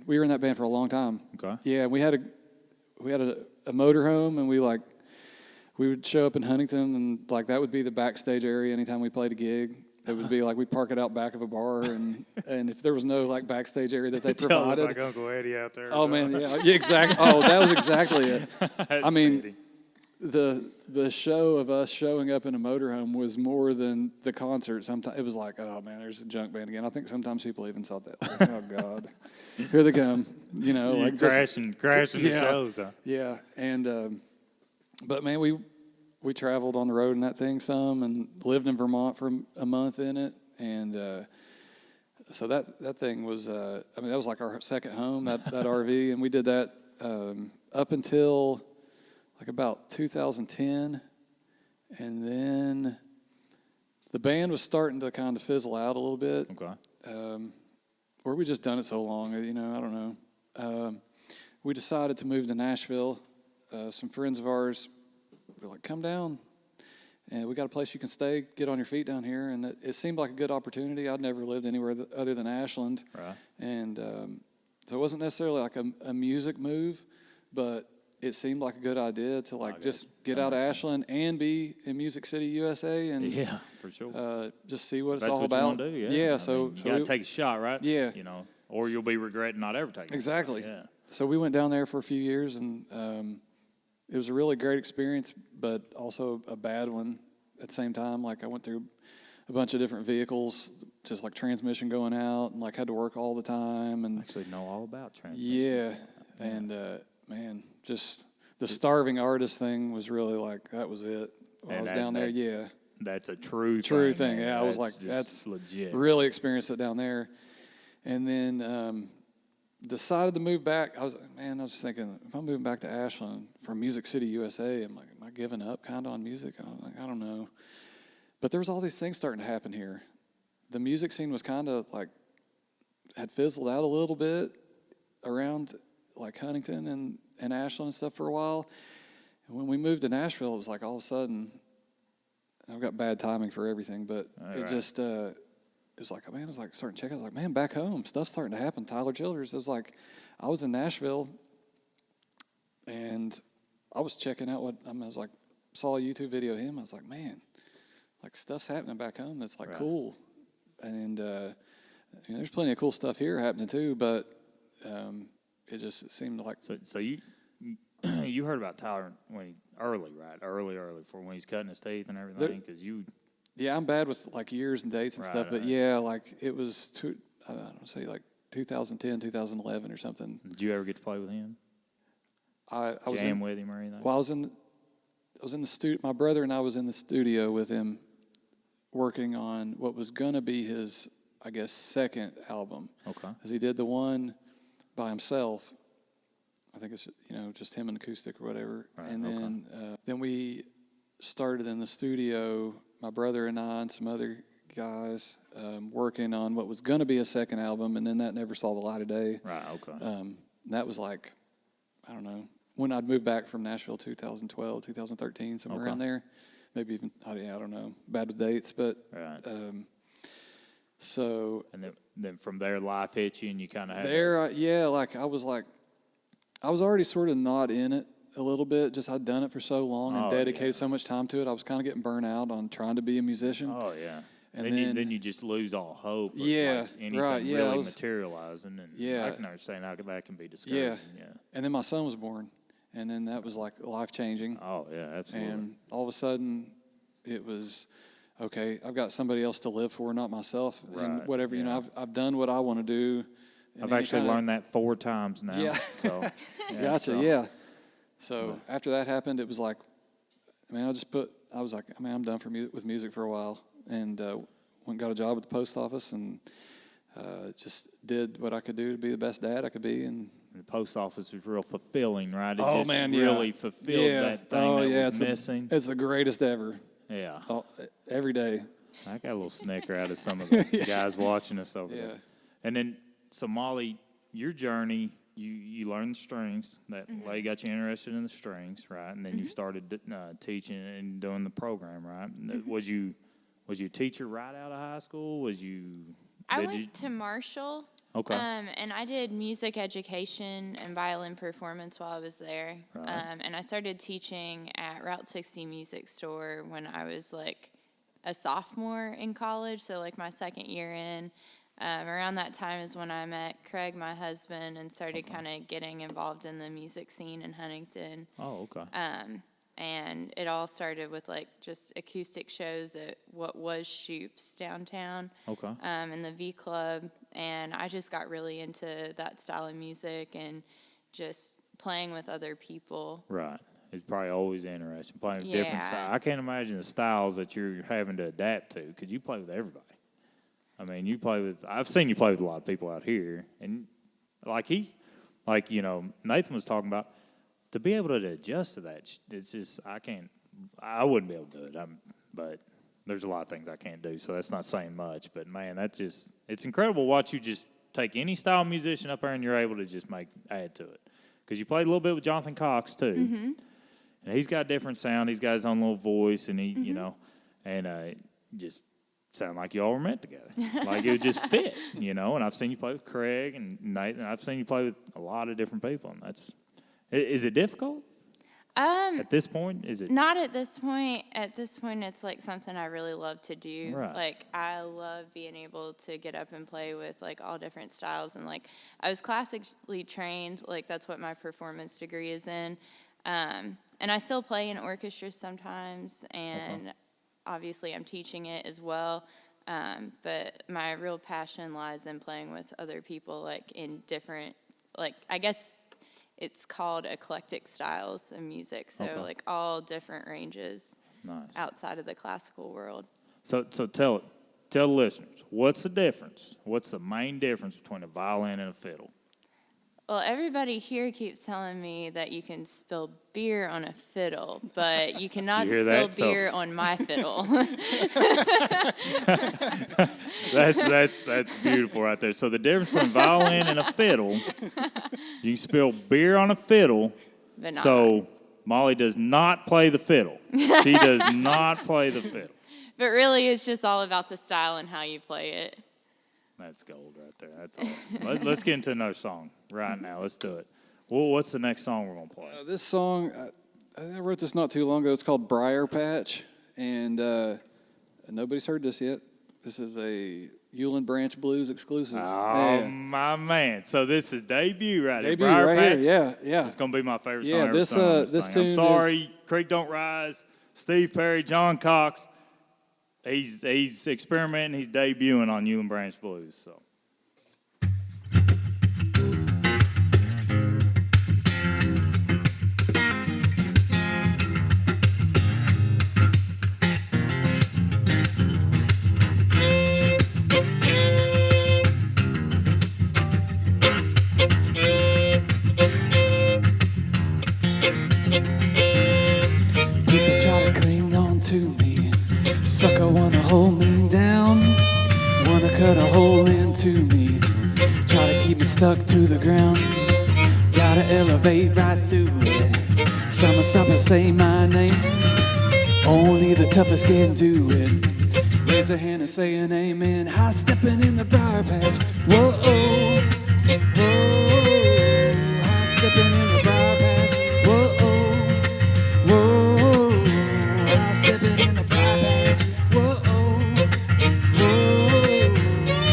C: we were in that band for a long time.
A: Okay.
C: Yeah, we had a motorhome, and we would show up in Huntington, and like that would be the backstage area anytime we played a gig. It would be like we'd park it out back of a bar, and if there was no like backstage area that they
A: Tell
C: provided.
A: like Uncle Eddie out there.
C: Oh man, yeah, exactly. Oh, that was exactly it. I mean,
A: Eddie.
C: the show of us showing up in a motorhome was more than the concert. Sometimes it was like, oh man, there's a junk band again. I think sometimes people even thought that. Like, oh God, here they come.
A: You
C: Like
A: crashing the
C: yeah.
A: shows. Huh?
C: Yeah, and but man, we traveled on the road in that thing some, and lived in Vermont for a month in it, and so that thing was that was like our second home, that RV, and we did that up until like about 2010, and then the band was starting to kind of fizzle out a little bit.
A: Okay.
C: Or we just done it so long, I don't know. We decided to move to Nashville. Some friends of ours were like, come down, and we got a place you can stay, get on your feet down here. And it seemed like a good opportunity. I'd never lived anywhere other than Ashland.
A: Right.
C: And so it wasn't necessarily like a music move, but it seemed like a good idea to like just
A: got you.
C: get
A: That
C: out of
A: makes sense.
C: Ashland and be in Music City, USA, and
A: Yeah, for sure.
C: just see what it's
A: That's
C: all
A: what
C: about.
A: you want to do, yeah. I
C: so,
A: mean, you
C: so
A: gotta
C: we-
A: take a shot, right?
C: Yeah.
A: You know, or you'll be regretting not ever taking
C: exactly.
A: a shot. Yeah.
C: So we went down there for a few years, and it was a really great experience, but also a bad one at the same time. Like I went through a bunch of different vehicles, just like transmission going out, and like had to work all the time, and
A: Actually know all about transmission.
C: yeah, and man, just the starving artist thing was really like that was it. When I
A: And
C: was
A: that-
C: down there,
A: that-
C: yeah,
A: That's a true
C: thing.
A: man.
C: Yeah, I was
A: That's
C: like,
A: just
C: that's
A: legit.
C: really experienced it down there, and then decided to move back. I was thinking, if I'm moving back to Ashland from Music City, USA, am I giving up kind of on music? And I'm like, I don't know. But there was all these things starting to happen here. The music scene was kind of like had fizzled out a little bit around like Huntington and Ashland and stuff for a while. And when we moved to Nashville, it was like all of a sudden, I've got bad timing for everything, but it
A: right.
C: just, it was like, man, I was like starting to check out. I was like, man, back home, stuff's starting to happen. Tyler Childers. It was like, I was in Nashville and I was checking out I was like, saw a YouTube video of him. I was like, man, like stuff's happening back home that's like cool. And there's plenty of cool stuff here happening too, but it just seemed like
A: So you you heard about Tyler when early, right? Early for when he's cutting his teeth and everything, because you.
C: yeah, I'm bad with like years and dates and
A: Right,
C: stuff, but
A: right.
C: yeah, like it was I don't say like 2010, 2011 or something.
A: Did you ever get to play with him?
C: I was
A: Jam
C: in,
A: with him or anything?
C: well, I was in the studio. My brother and I was in the studio with him, working on what was gonna be his, I guess, second album.
A: Okay.
C: Because he did the one by himself. I think it's just him and acoustic or whatever.
A: Right,
C: And
A: okay.
C: then we started in the studio, my brother and I and some other guys, working on what was going to be a second album, and then that never saw the light of day.
A: Right. Okay.
C: And that was like, I don't know, when I'd moved back from Nashville, 2012, 2013, somewhere
A: Okay.
C: around there. Maybe even, I don't know, bad with dates, but
A: Right.
C: so
A: And then from there, life hit you, and you kind of had
C: there, like I was already sort of not in it a little bit. Just I'd done it for so long and
A: Oh,
C: dedicated
A: yeah.
C: so much time to it. I was kind of getting burnt out on trying to be a musician.
A: Oh yeah.
C: And
A: then you just lose all hope. Of
C: Yeah,
A: like anything
C: right, yeah,
A: really
C: I was-
A: materializing, and
C: Yeah.
A: I can understand how that can be discouraging.
C: Yeah.
A: Yeah.
C: And then my son was born, and then that was like life changing.
A: Oh yeah, absolutely.
C: And all of a sudden, it was okay. I've got somebody else to live for, not myself. And
A: Right,
C: whatever
A: yeah.
C: I've done what I want to do. and
A: I've
C: any
A: actually
C: kinda-
A: learned that 4 times now.
C: Yeah.
A: So,
C: Gotcha.
A: so-
C: Yeah. So after that happened, it was like, I was like, I'm done with music for a while, and went and got a job at the post office, and just did what I could do to be the best dad I could be, and
A: The post office was real fulfilling, right? It
C: oh
A: just
C: man,
A: really fulfilled that thing that was
C: it's
A: missing.
C: it's the greatest ever.
A: Yeah.
C: Oh, every day.
A: I got a little snicker out of some of the guys watching us over
C: Yeah.
A: there. And then, so Molly, your journey, you learned the strings. That lady got you interested in the strings, right? And then you started teaching and doing the program, right? Was you a teacher right out of high school?
D: I went to Marshall.
A: Okay.
D: And I did music education and violin performance while I was there.
A: Right.
D: And I started teaching at Route 60 Music Store when I was like a sophomore in college, so like my second year in. Around that time is when I met Craig, my husband, and started kind of getting involved in the music scene in Huntington.
A: Oh, okay.
D: And it all started with like just acoustic shows at what was Shoop's downtown.
A: Okay.
D: In the V Club, and I just got really into that style of music and just playing with other people.
A: Right. It's probably always interesting playing with different
D: Yeah.
A: styles. I can't imagine the styles that you're having to adapt to because you play with everybody. I mean, I've seen you play with a lot of people out here, and Nathan was talking about, to be able to adjust to that, it's just, I wouldn't be able to do it. But there's a lot of things I can't do, so that's not saying much. But man, it's incredible to watch you just take any style musician up there and you're able to just add to it. Because you played a little bit with Jonathan Cox too.
D: Mm-hmm.
A: And he's got a different sound. He's got his own little voice, and just sound like you all were meant together. Like it would just fit, And I've seen you play with Craig and Nathan. I've seen you play with a lot of different people, and Is it difficult at this point? Is it?
D: Not at this point. At this point, it's like something I really love to do.
A: Right.
D: Like I love being able to get up and play with like all different styles. And like I was classically trained. Like that's what my performance degree is in. And I still play in orchestras sometimes. And obviously, I'm teaching it as well. But my real passion lies in playing with other people, like in different, like I guess. It's called eclectic styles of music, so like all different ranges outside of the classical world.
A: So tell the listeners, what's the difference? What's the main difference between a violin and a fiddle?
D: Well, everybody here keeps telling me that you can spill beer on a fiddle, but you cannot
A: You hear
D: spill
A: that?
D: beer on my fiddle.
A: That's beautiful right there. So the difference between violin and a fiddle, you can spill beer on a fiddle.
D: But not
A: So Molly does not play the fiddle. She does not play the fiddle.
D: But really, it's just all about the style and how you play it.
A: That's gold right there. That's awesome. Let's get into another song right now. Let's do it. Well, what's the next song we're going to play?
C: This song, I wrote this not too long ago. It's called Briar Patch, and nobody's heard this yet. This is a Uhlen Branch Blues exclusive.
A: Oh, my man. So this is debut right
C: Debut
A: here. Briar
C: right
A: Patch.
C: here, yeah.
A: It's going to be my favorite song
C: Yeah,
A: ever
C: this,
A: sung on
C: this
A: thing.
C: tune
A: I'm sorry, Creek Don't Rise, Steve Perry, John Cox. He's experimenting. He's debuting on Uhlen Branch Blues. So.
B: People try to cling on to me. Sucker wanna hold me down. Wanna cut a hole into me. Try to keep me stuck to the ground. Gotta elevate right through it. Someone stop and say my name. Only the toughest can do it. Raise a hand and say an amen. High stepping in the briar patch. Whoa, whoa. High stepping in the briar patch. Whoa, whoa. High stepping in the briar patch. Whoa, whoa.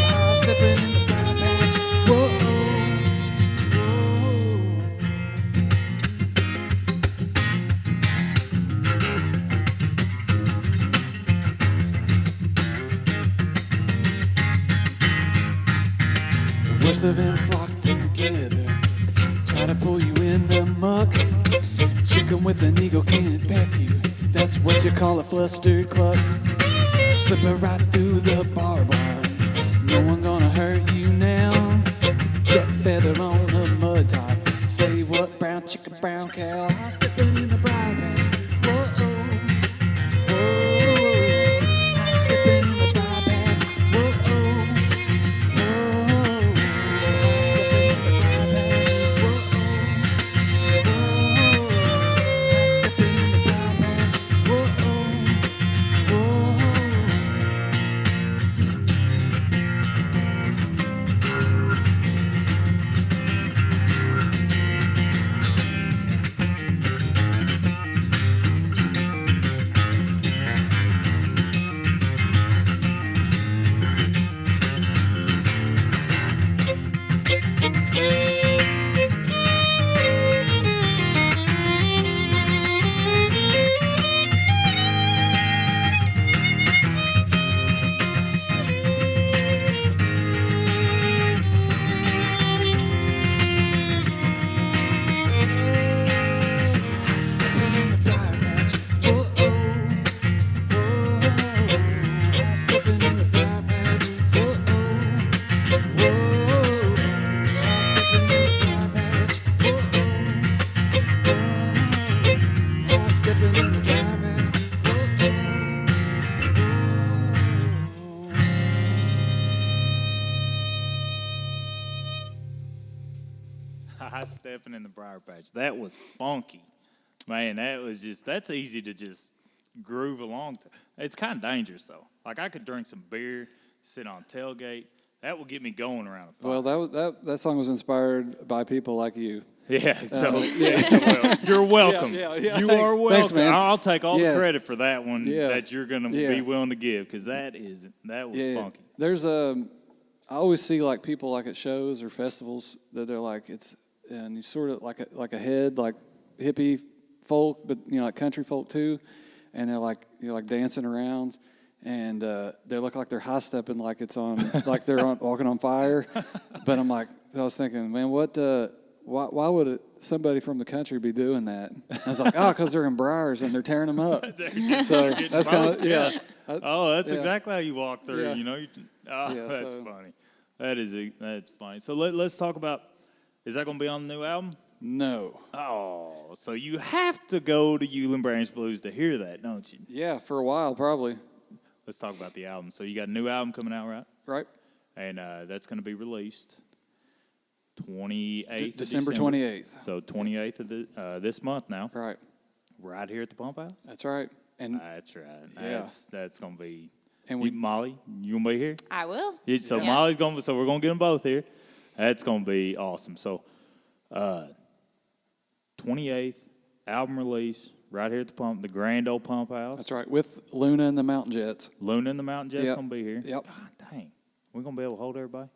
B: High stepping in the briar patch. Whoa, whoa. The worst of them flock together. Try to pull you in the muck. Chicken with an ego can't peck you. That's what you call a flustered cluck. Slipping right through the barbed wire. No one gonna hurt you now. Duck feather on a mud tie. Say what, brown chicken, brown cow. I'm stepping in the briar patch. Whoa, whoa. I'm stepping in the briar patch. Whoa, whoa. I'm stepping in the briar patch. Whoa, whoa. I'm stepping in the briar patch. Whoa, whoa. Stepping in the briar patch. Whoa, whoa. Stepping in the briar patch. Whoa, whoa. Stepping in the briar patch. Whoa, whoa. Stepping in the briar patch.
A: High stepping in the briar patch. That was funky. Man, that's easy to just groove along to. It's kind of dangerous, though. Like, I could drink some beer, sit on tailgate, That will get me going around a fire.
C: Well, that song was inspired by people like you.
A: Yeah, so well, you're welcome.
C: Yeah,
A: You
C: thanks.
A: are welcome.
C: Thanks, man.
A: I'll take all
C: Yeah.
A: the credit for that one
C: Yeah.
A: that you're going to
C: Yeah.
A: be willing to give, because that was funky.
C: There's I always see like people like at shows or festivals that they're like and you sort of like a head like hippie folk, but you know like country folk too, and they're like like dancing around, and they look like they're high stepping like it's on like they're walking on fire, but I'm like I was thinking, man, why would somebody from the country be doing that? I was like, because they're in briars and they're tearing them up. So that's kind of
A: That's exactly how you walk through.
C: Yeah.
A: You know, that's
C: so-
A: funny. That's funny. So let's talk about. Is that going to be on the new album?
C: No.
A: Oh, so you have to go to Uhlen Branch Blues to hear that, don't you?
C: Yeah, for a while probably.
A: Let's talk about the album. So you got a new album coming out, right?
C: Right.
A: And that's going to be released 28th
C: December 28th.
A: So 28th of this month now.
C: Right.
A: Right here at the Pump House.
C: That's right. And
A: That's right.
C: Yeah.
A: That's going to be.
C: And
A: Molly, you going to be here?
D: I will.
A: Yeah, so
D: Yeah.
A: Molly's going. So we're going to get them both here. That's going to be awesome. So, 28th album release right here at the Grand Old Pump House.
C: that's right. With Luna and the Mountain Jets.
A: Luna and the Mountain Jets
C: Yep.
A: going to be here.
C: Yep.
A: God dang, we're going to be able to hold everybody.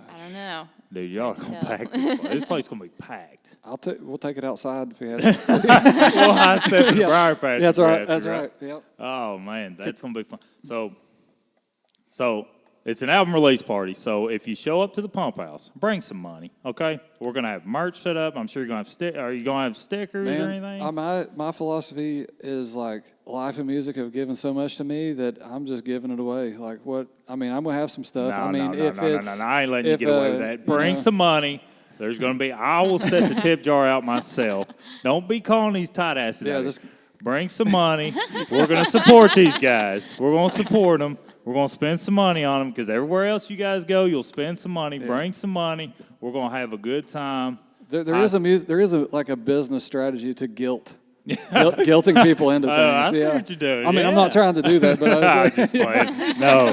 D: I don't know.
A: Dude, y'all are going to
D: Yeah.
A: pack this place. This place going to be packed.
C: We'll take it outside if we have.
A: Well, high step in the briar patch.
C: That's right.
A: grass,
C: That's right. Yep.
A: Oh man, that's gonna be fun. So it's an album release party. So if you show up to the Pump House, bring some money, okay? We're gonna have merch set up. I'm sure you're gonna have are you gonna have stickers or anything?
C: My philosophy is like life and music have given so much to me that I'm just giving it away. Like what? I mean, I'm gonna have some stuff.
A: No,
C: I mean,
A: no,
C: if it's
A: I ain't letting you
C: if,
A: get away with that. Bring some money. There's gonna be. I will set the tip jar out myself. Don't be calling these tight asses.
C: Yeah,
A: out.
C: just-
A: Bring some money. We're gonna support these guys. We're gonna support them. We're gonna spend some money on them because everywhere else you guys go, you'll spend some money. Bring some money. We're gonna have a good time.
C: There is like a business strategy to guilting people into things.
A: I see
C: yeah.
A: what you're doing.
C: I mean, I'm
A: Yeah.
C: not trying to do that, but I was
A: I'm
C: like,
A: just playing. No,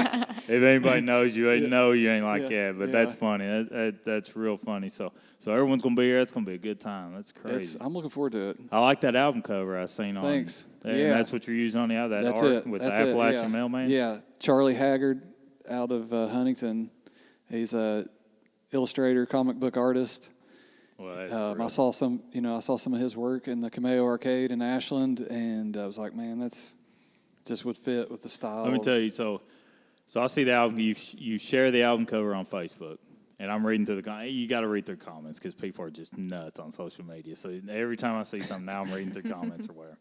A: if anybody knows you, they know you ain't like
C: Yeah.
A: that. But
C: Yeah.
A: that's funny. That's real funny. So everyone's gonna be here. It's gonna be a good time. That's crazy.
C: I'm looking forward to it.
A: I like that album cover I seen on.
C: Thanks.
A: And
C: Yeah.
A: that's what you're using on the album. That
C: That's
A: art
C: it.
A: with
C: That's
A: the
C: it,
A: Appalachian
C: yeah.
A: Mailman.
C: Yeah, Charlie Haggard out of Huntington. He's a illustrator, comic book artist.
A: Well, that's
C: I
A: real.
C: saw some of his work in the Cameo Arcade in Ashland, and I was like, man, that's just would fit with the style.
A: Let me tell you. So I see the album. You share the album cover on Facebook, and I'm reading through you got to read through comments because people are just nuts on social media. So every time I see something, now I'm reading through comments or whatever.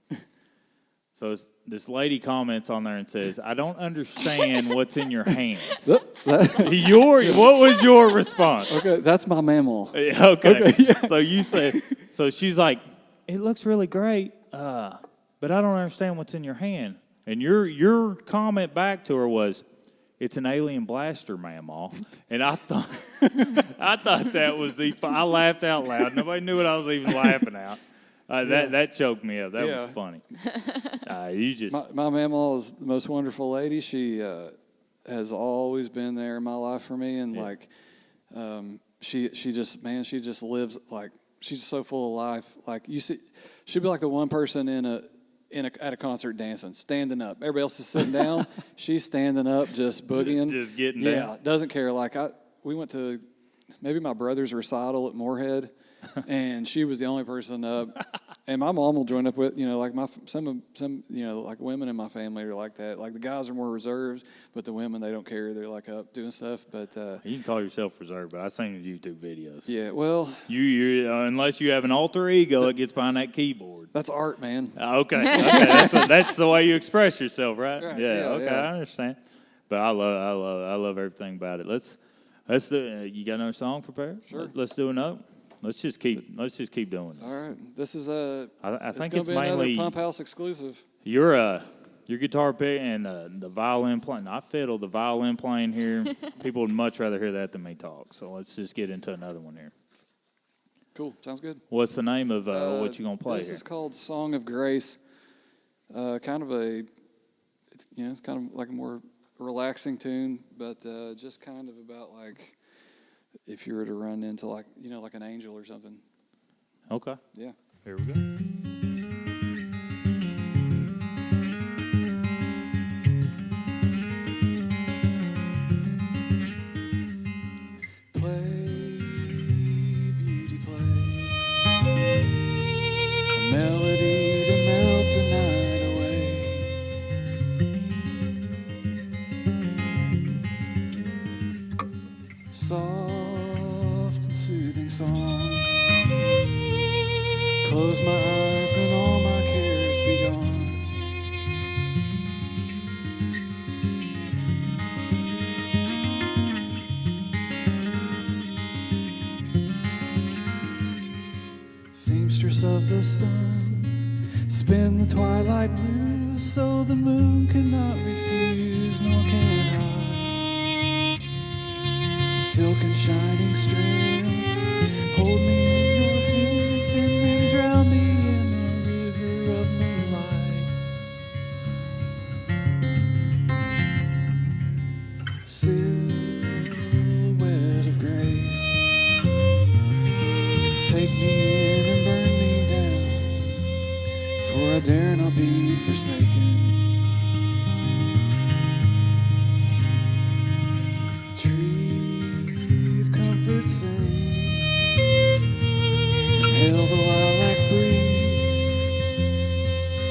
A: So this lady comments on there and says, "I don't understand what's in your hand." What was your response?
C: Okay, that's my mammal.
A: Okay. So you said, so she's like, "It looks really great, but I don't understand what's in your hand." And your comment back to her was, "It's an alien blaster, mammal." And I thought that was I laughed out loud. Nobody knew what I was even laughing at. That choked me up. That
C: Yeah.
A: was funny. You just
C: My mammal is the most wonderful lady. She has always been there in my life for me, and she just lives like she's so full of life. Like you see, she'd be like the one person at a concert dancing, standing up. Everybody else is sitting down. She's standing up, just boogieing,
A: just getting
C: yeah,
A: down.
C: doesn't care. Like we went to maybe my brother's recital at Moorhead, and she was the only person up. And my mom will join up with, like some like women in my family are like that. Like the guys are more reserved, but the women, they don't care. They're like up doing stuff. But
A: you can call yourself reserved, but I've seen your YouTube videos.
C: yeah, well,
A: You unless you have an alter ego that gets behind that keyboard.
C: that's art, man.
A: Okay. That's the way you express yourself, right?
C: Right,
A: Yeah.
C: yeah,
A: Okay,
C: yeah.
A: I understand. But I love everything about it. Let's do. You got another song prepared?
C: Sure.
A: Let's do another. Let's just keep doing this.
C: All right, this is
A: I think
C: it's
A: it's
C: gonna be
A: mainly
C: another Pump House exclusive.
A: your guitar pick and the violin playing, not fiddle, the violin playing here. People would much rather hear that than me talk. So let's just get into another one here.
C: Cool, sounds good.
A: What's the name of what you gonna play
C: This
A: here?
C: is called "Song of Grace." Kind of it's kind of like a more relaxing tune, but just kind of about like if you were to run into like like an angel or something.
A: Okay.
C: Yeah.
A: Here we go.
C: Play, beauty, play. A melody to melt the night away. Soft and soothing song. Close my eyes and all my cares be gone. Seamstress of the sun, spin the twilight blue so the moon cannot refuse, nor can I. Silk and shining strands, hold me in your hands and then drown me in a river of moonlight. Silhouette of grace, take me in and burn me down, for I dare not be forsaken. Tree of comfort sing, inhale the lilac breeze.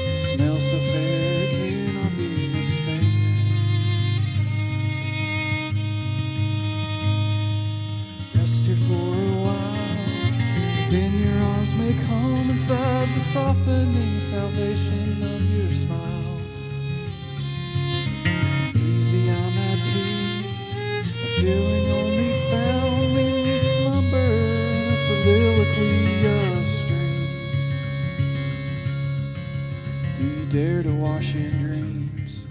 C: You smell so fair, cannot be mistaken. Rest here for a while, within your arms make home inside the softening salvation of your smile. Easy, I'm at peace, a feeling only found when you slumber in a soliloquy of streams. Do you dare to wash in dreams?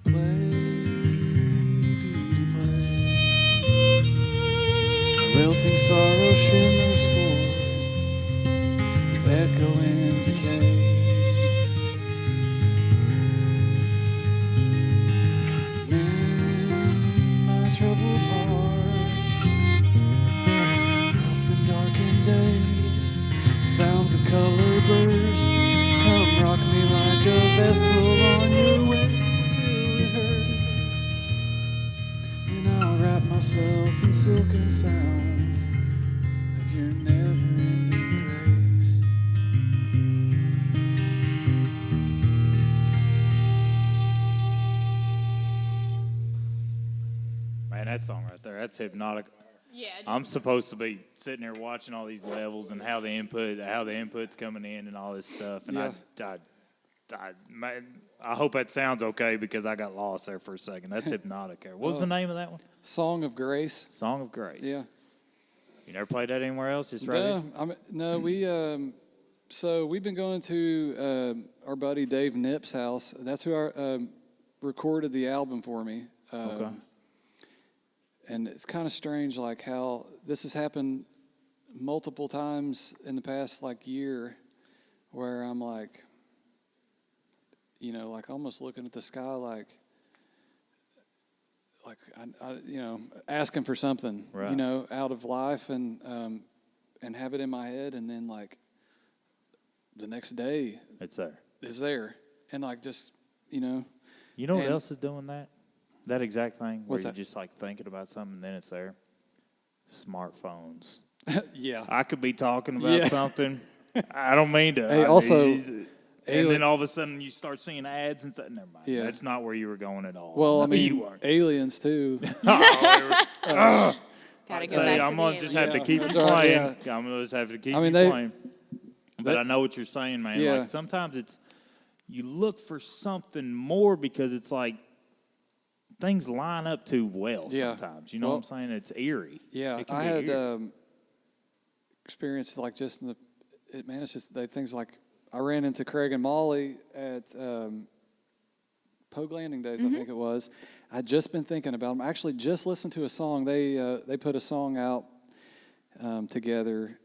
C: Play, beauty, play. A lilting sorrow shimmers forth with echo and decay. Mend my troubled heart, lost in darkened days. Sounds of color burst. Come rock me like a vessel on your way till it hurts. And I'll wrap myself in silken sounds of your never-ending grace.
A: Man, that song right there, that's hypnotic.
D: Yeah.
A: I'm supposed to be sitting here watching all these levels and how the input's coming in and all this stuff. And
C: Yeah.
A: I hope that sounds okay because I got lost there for a second. That's hypnotic there. What was the name of that one?
C: Song of Grace.
A: Song of Grace.
C: Yeah.
A: You never played that anywhere else? Just right here?
C: No, so we've been going to our buddy Dave Knipp's house. That's who recorded the album for me.
A: Okay.
C: And it's kind of strange, like how this has happened multiple times in the past year, where I'm like, like almost looking at the sky, like I asking for something,
A: Right.
C: out of life, and have it in my head, and then like the next day
A: It's there.
C: it's there, and like just
A: You know what
C: And-
A: else is doing that? That exact thing where
C: What's
A: you're
C: that?
A: just like thinking about something and then it's there? Smartphones.
C: yeah.
A: I could be talking about
C: Yeah.
A: something. I don't mean to.
C: Hey,
A: I-
C: also,
A: and then all of a sudden you start seeing ads and never mind.
C: Yeah.
A: That's not where you were going at all.
C: Well, I
A: You
C: mean,
A: weren't.
C: aliens too.
D: Gotta go
A: Say,
D: back to
A: I'm
D: the
A: gonna just have to
C: Yeah,
A: keep
C: that's all right,
A: playing.
C: yeah.
A: I'm gonna just have to keep
C: I mean,
A: playing. But
C: they-
A: I know what you're saying, man.
C: Yeah.
A: Like sometimes it's you look for something more because it's like things line up too well
C: Yeah.
A: sometimes. You know what I'm saying? It's eerie.
C: Yeah,
A: It can
C: I
A: be
C: had
A: eerie.
C: experience, like just in man, it's just things like I ran into Craig and Molly at Pogue Landing Days, I think it was. I'd just been thinking about them. I actually just listened to a song. They put a song out together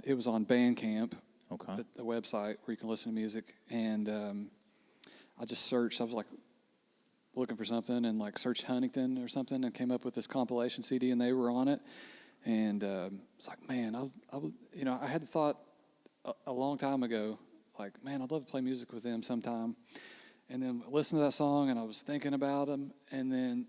C: it was on Bandcamp,
A: Okay.
C: the website where you can listen to music. And I just searched. I was like looking for something and like searched Huntington or something and came up with this compilation CD, and they were on it. And it's like, man, I had the thought a long time ago, like, man, I'd love to play music with them sometime. And then listened to that song, and I was thinking about them. And then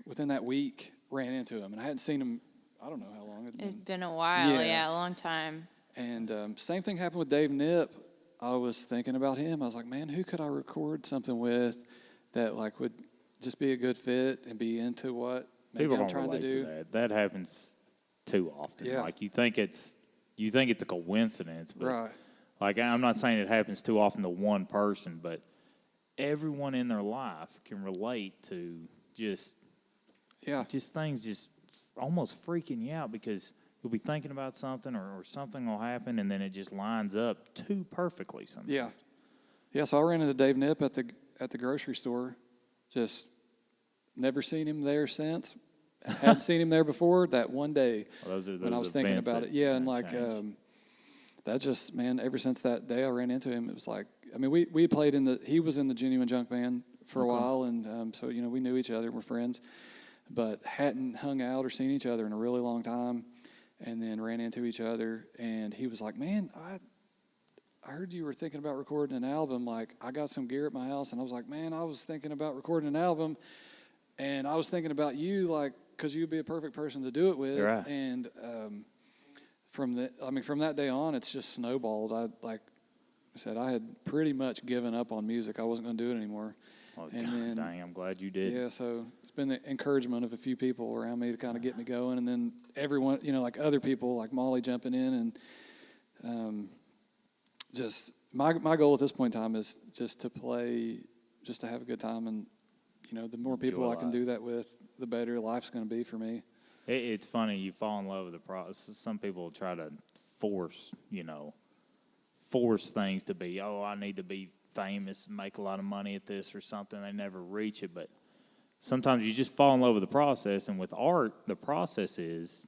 C: within that week, ran into him, and I hadn't seen him. I don't know how long
D: It's been a while, yeah, a long time.
C: And same thing happened with Dave Nip. I was thinking about him. I was like, man, who could I record something with that like would just be a good fit and be into what maybe
A: People
C: I'm
A: don't
C: trying
A: relate
C: to do.
A: that. That happens too often.
C: Yeah.
A: Like you think it's a coincidence, but
C: Right.
A: like I'm not saying it happens too often to one person, but everyone in their life can relate to just things just almost freaking you out because you'll be thinking about something or something will happen and then it just lines up too perfectly sometimes.
C: Yeah. Yeah, so I ran into Dave Nip at the grocery store. Just never seen him there since. Hadn't seen him there before that one day when I was thinking about it. Yeah, and like that just, man, ever since that day I ran into him, it was like, I mean, we played he was in the Genuine Junk Band for a while, and so, we knew each other, we're friends, but hadn't hung out or seen each other in a really long time, and then ran into each other, and he was like, man, I heard you were thinking about recording an album. Like, I got some gear at my house, and I was like, man, I was thinking about recording an album, and I was thinking about you, like, because you'd be a perfect person to do it with.
A: Right.
C: And from that day on, it's just snowballed. I said, I had pretty much given up on music. I wasn't going to do it anymore.
A: Oh,
C: and
A: God,
C: then,
A: dang, I'm glad you did.
C: Yeah, so it's been the encouragement of a few people around me to kind of get me going, and then everyone, like other people, like Molly jumping in, and just my goal at this point in time is just to play, just to have a good time, and the more people
A: Enjoy
C: I can
A: life.
C: do that with, the better life's going to be for me.
A: It's funny, you fall in love with the process. Some people try to force things to be, I need to be famous and make a lot of money at this or something. They never reach it, but sometimes you just fall in love with the process. And with art, the process is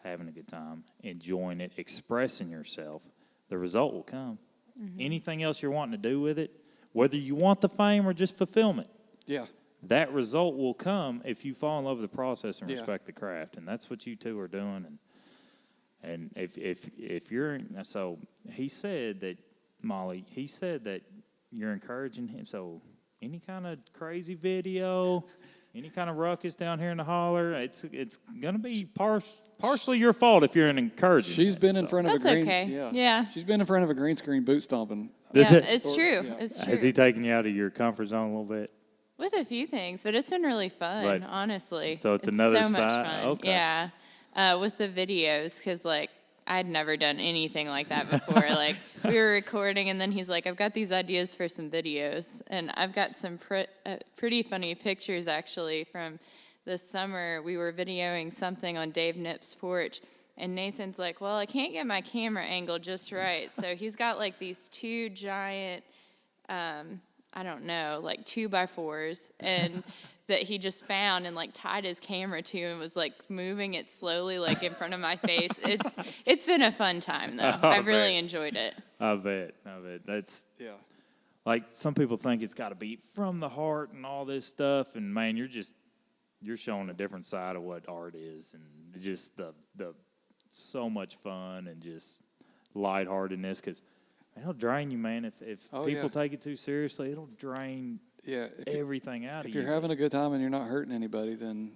A: having a good time, enjoying it, expressing yourself. The result will come. Mm-hmm. Anything else you're wanting to do with it, whether you want the fame or just fulfillment, that result will come if you fall in love with the process and respect the craft. And that's what you two are doing. And if you're, so he said that, Molly, you're encouraging him. So any kind of crazy video, any kind of ruckus down here in the holler, it's going to be partially your fault if you're an encouraging.
C: She's been in front of
D: That's
C: a green.
D: okay. Yeah.
C: She's been in front of a green screen boot stomping.
D: It's true.
C: Yeah.
D: It's true.
A: Has he taken you out of your comfort zone a little bit?
D: With a few things, but it's been really fun,
A: Right.
D: honestly.
A: So it's another
D: so much
A: side?
D: fun.
A: Okay.
D: Yeah, with the videos, because like I'd never done anything like that before. Like we were recording, and then he's like, "I've got these ideas for some videos," and I've got some pretty funny pictures actually from this summer. We were videoing something on Dave Nip's porch. And Nathan's like, well, I can't get my camera angle just right. So he's got like these two giant, I don't know, like 2x4s, and that he just found and like tied his camera to and was like moving it slowly like in front of my face. It's been a fun time though. I've really enjoyed it.
A: I bet. That's like some people think it's got to be from the heart and all this stuff, and man, you're showing a different side of what art is, and just the so much fun and just lightheartedness, because it'll drain you, man. If people take it too seriously, it'll drain everything out of you.
C: If you're having a good time and you're not hurting anybody, then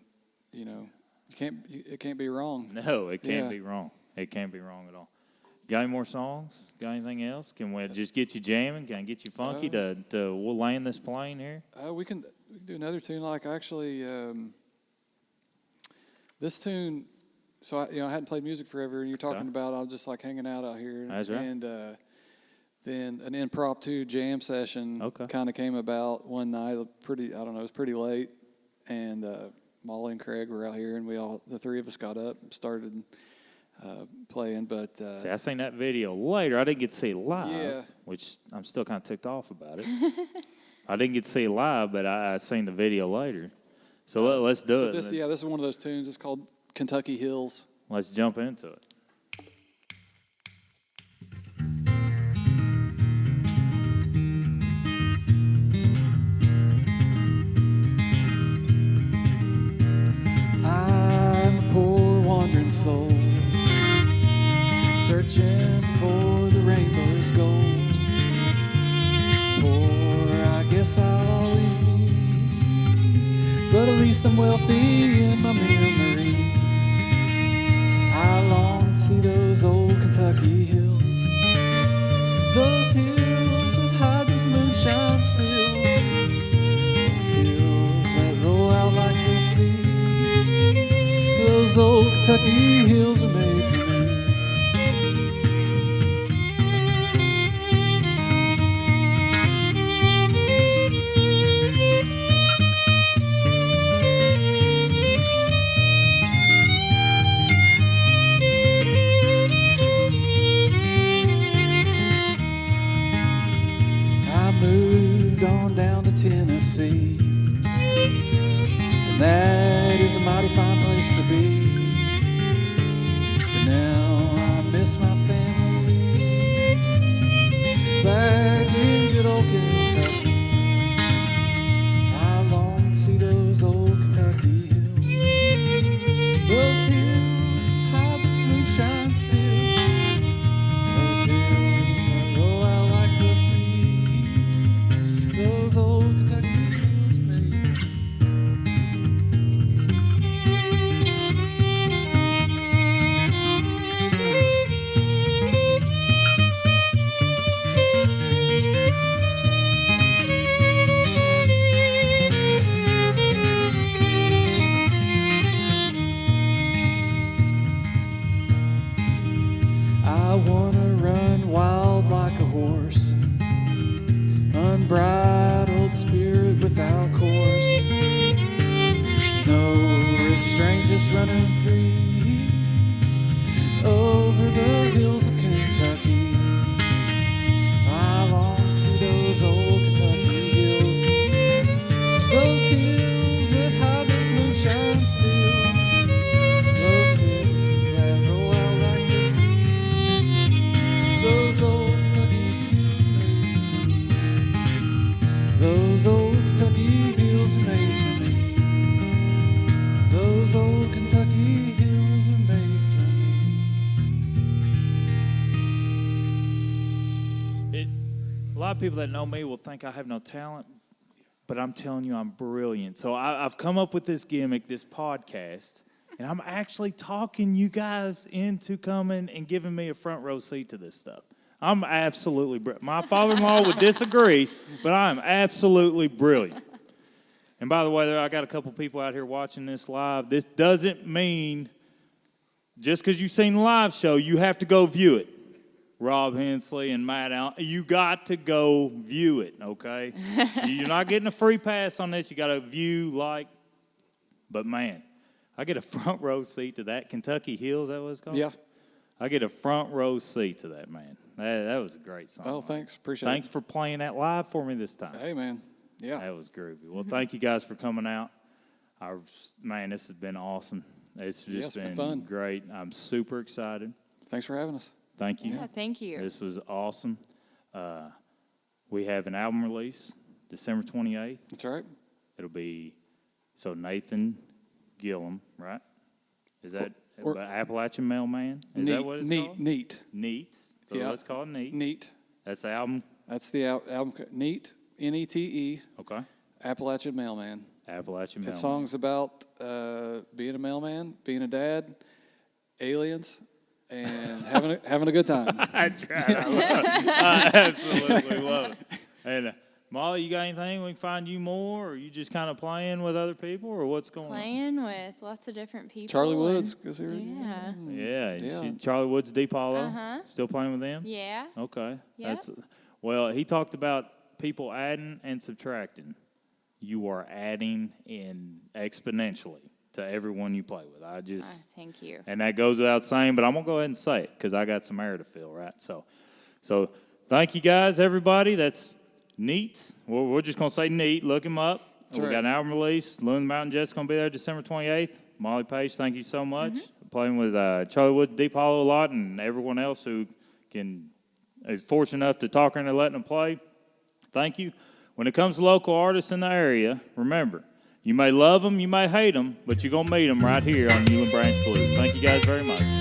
C: it can't be wrong.
A: No, it can't be wrong. It can't be wrong at all. Got any more songs? Got anything else? Can we just get you jamming? Can I get you funky to we'll land this plane here?
C: We can do another tune. Like actually, this tune. So I hadn't played music forever, and you're talking about I was just like hanging out here.
A: That's right.
C: And then an impromptu jam session kind of came about one night. It was pretty late, and Molly and Craig were out here, and the three of us got up and started playing. But
A: See, I seen that video later. I didn't get to see it live,
C: Yeah.
A: which I'm still kind of ticked off about it. I didn't get to see it live, but I seen the video later. So let's do it.
C: this is one of those tunes. It's called Kentucky Hills.
A: Let's jump into it.
B: I'm a poor wandering soul, searching for the rainbow's gold. Poor, I guess I'll always be, but at least I'm wealthy in my memory. I long to see those old Kentucky hills, those hills that hide those moonshine stills, those hills that roll out like the sea. Those old Kentucky hills are made for me. I moved on down to Tennessee, and that is a mighty fine place to be. But now I miss my family back in good old Kentucky. I long to see those old Kentucky hills, those hills that hide those moonshine stills, those hills that roll out like the sea. Those old Kentucky hills made for me. I wanna run wild like a horse, unbridled spirit without course, no restraint, just running free over the hills of Kentucky. I long to see those old Kentucky hills, those hills that hide those moonshine stills, those hills that roll out like the sea. Those old Kentucky hills made for me. Those old Kentucky hills are made for me. Those old Kentucky hills are made for me.
A: A lot of people that know me will think I have no talent, but I'm telling you, I'm brilliant. So I've come up with this gimmick, this podcast, and I'm actually talking you guys into coming and giving me a front row seat to this stuff. I'm absolutely brilliant. My father-in-law would disagree, but I'm absolutely brilliant. And by the way, I got a couple people out here watching this live. This doesn't mean just because you've seen the live show, you have to go view it. Rob Hensley and Matt Allen, you got to go view it, okay? You're not getting a free pass on this. You got to view, but man, I get a front row seat to that. Kentucky Hills, that what it's called?
C: Yeah.
A: I get a front row seat to that, man. That was a greght song.
C: Oh, thanks. Appreciate
A: Thanks for playing that live for me this time.
C: it. Hey, man. Yeah.
A: That was groovy. Well, thank you guys for coming out. Man, this has been awesome. It's just
C: it's been
A: been
C: fun.
A: great. I'm super excited.
C: Thanks for having us.
A: Thank you.
D: Yeah, thank you.
A: This was awesome. We have an album release December 28th.
C: That's all right.
A: It'll be, Nathan Gillum, right? Is that
C: Or-
A: Appalachian Mailman? Is that what it's called?
C: Neat.
A: Neat. So
C: Yeah.
A: let's call it Neat.
C: Neat.
A: That's the album.
C: That's the album. Neat. Nete.
A: Okay.
C: Appalachian Mailman.
A: Appalachian
C: That
A: Mailman.
C: song's about being a mailman, being a dad, aliens, and having a good time.
A: I tried. I love it. I absolutely love it. And Molly, you got anything? We can find you more, or you just kind of playing with other people, or what's going on?
D: Playing with lots of different people.
C: Charlie
D: and-
C: Woods goes here.
D: Yeah.
A: Yeah.
C: Yeah.
A: Charlie Woods, Deep Hollow.
D: Uh-huh.
A: Still playing with them?
D: Yeah.
A: Okay.
D: Yep.
A: Well, he talked about people adding and subtracting. You are adding in exponentially. to everyone you play with. I just
D: Thank you.
A: and that goes without saying, but I'm gonna go ahead and say it because I got some air to fill, right? So thank you guys, everybody. That's Nete. We're just gonna say Nete. Look him up. We
C: right.
A: got an album release. Loon Mountain Jets gonna be there December 28th. Molly Page, thank you so much. Playing with Charlie Woods, Deep Hollow a lot, and everyone else who is fortunate enough to talk her into letting them play. Thank you. When it comes to local artists in the area, remember, you may love them, you may hate them, but you're going to meet them right here on Uhlen Branch Blues. Thank you guys very much.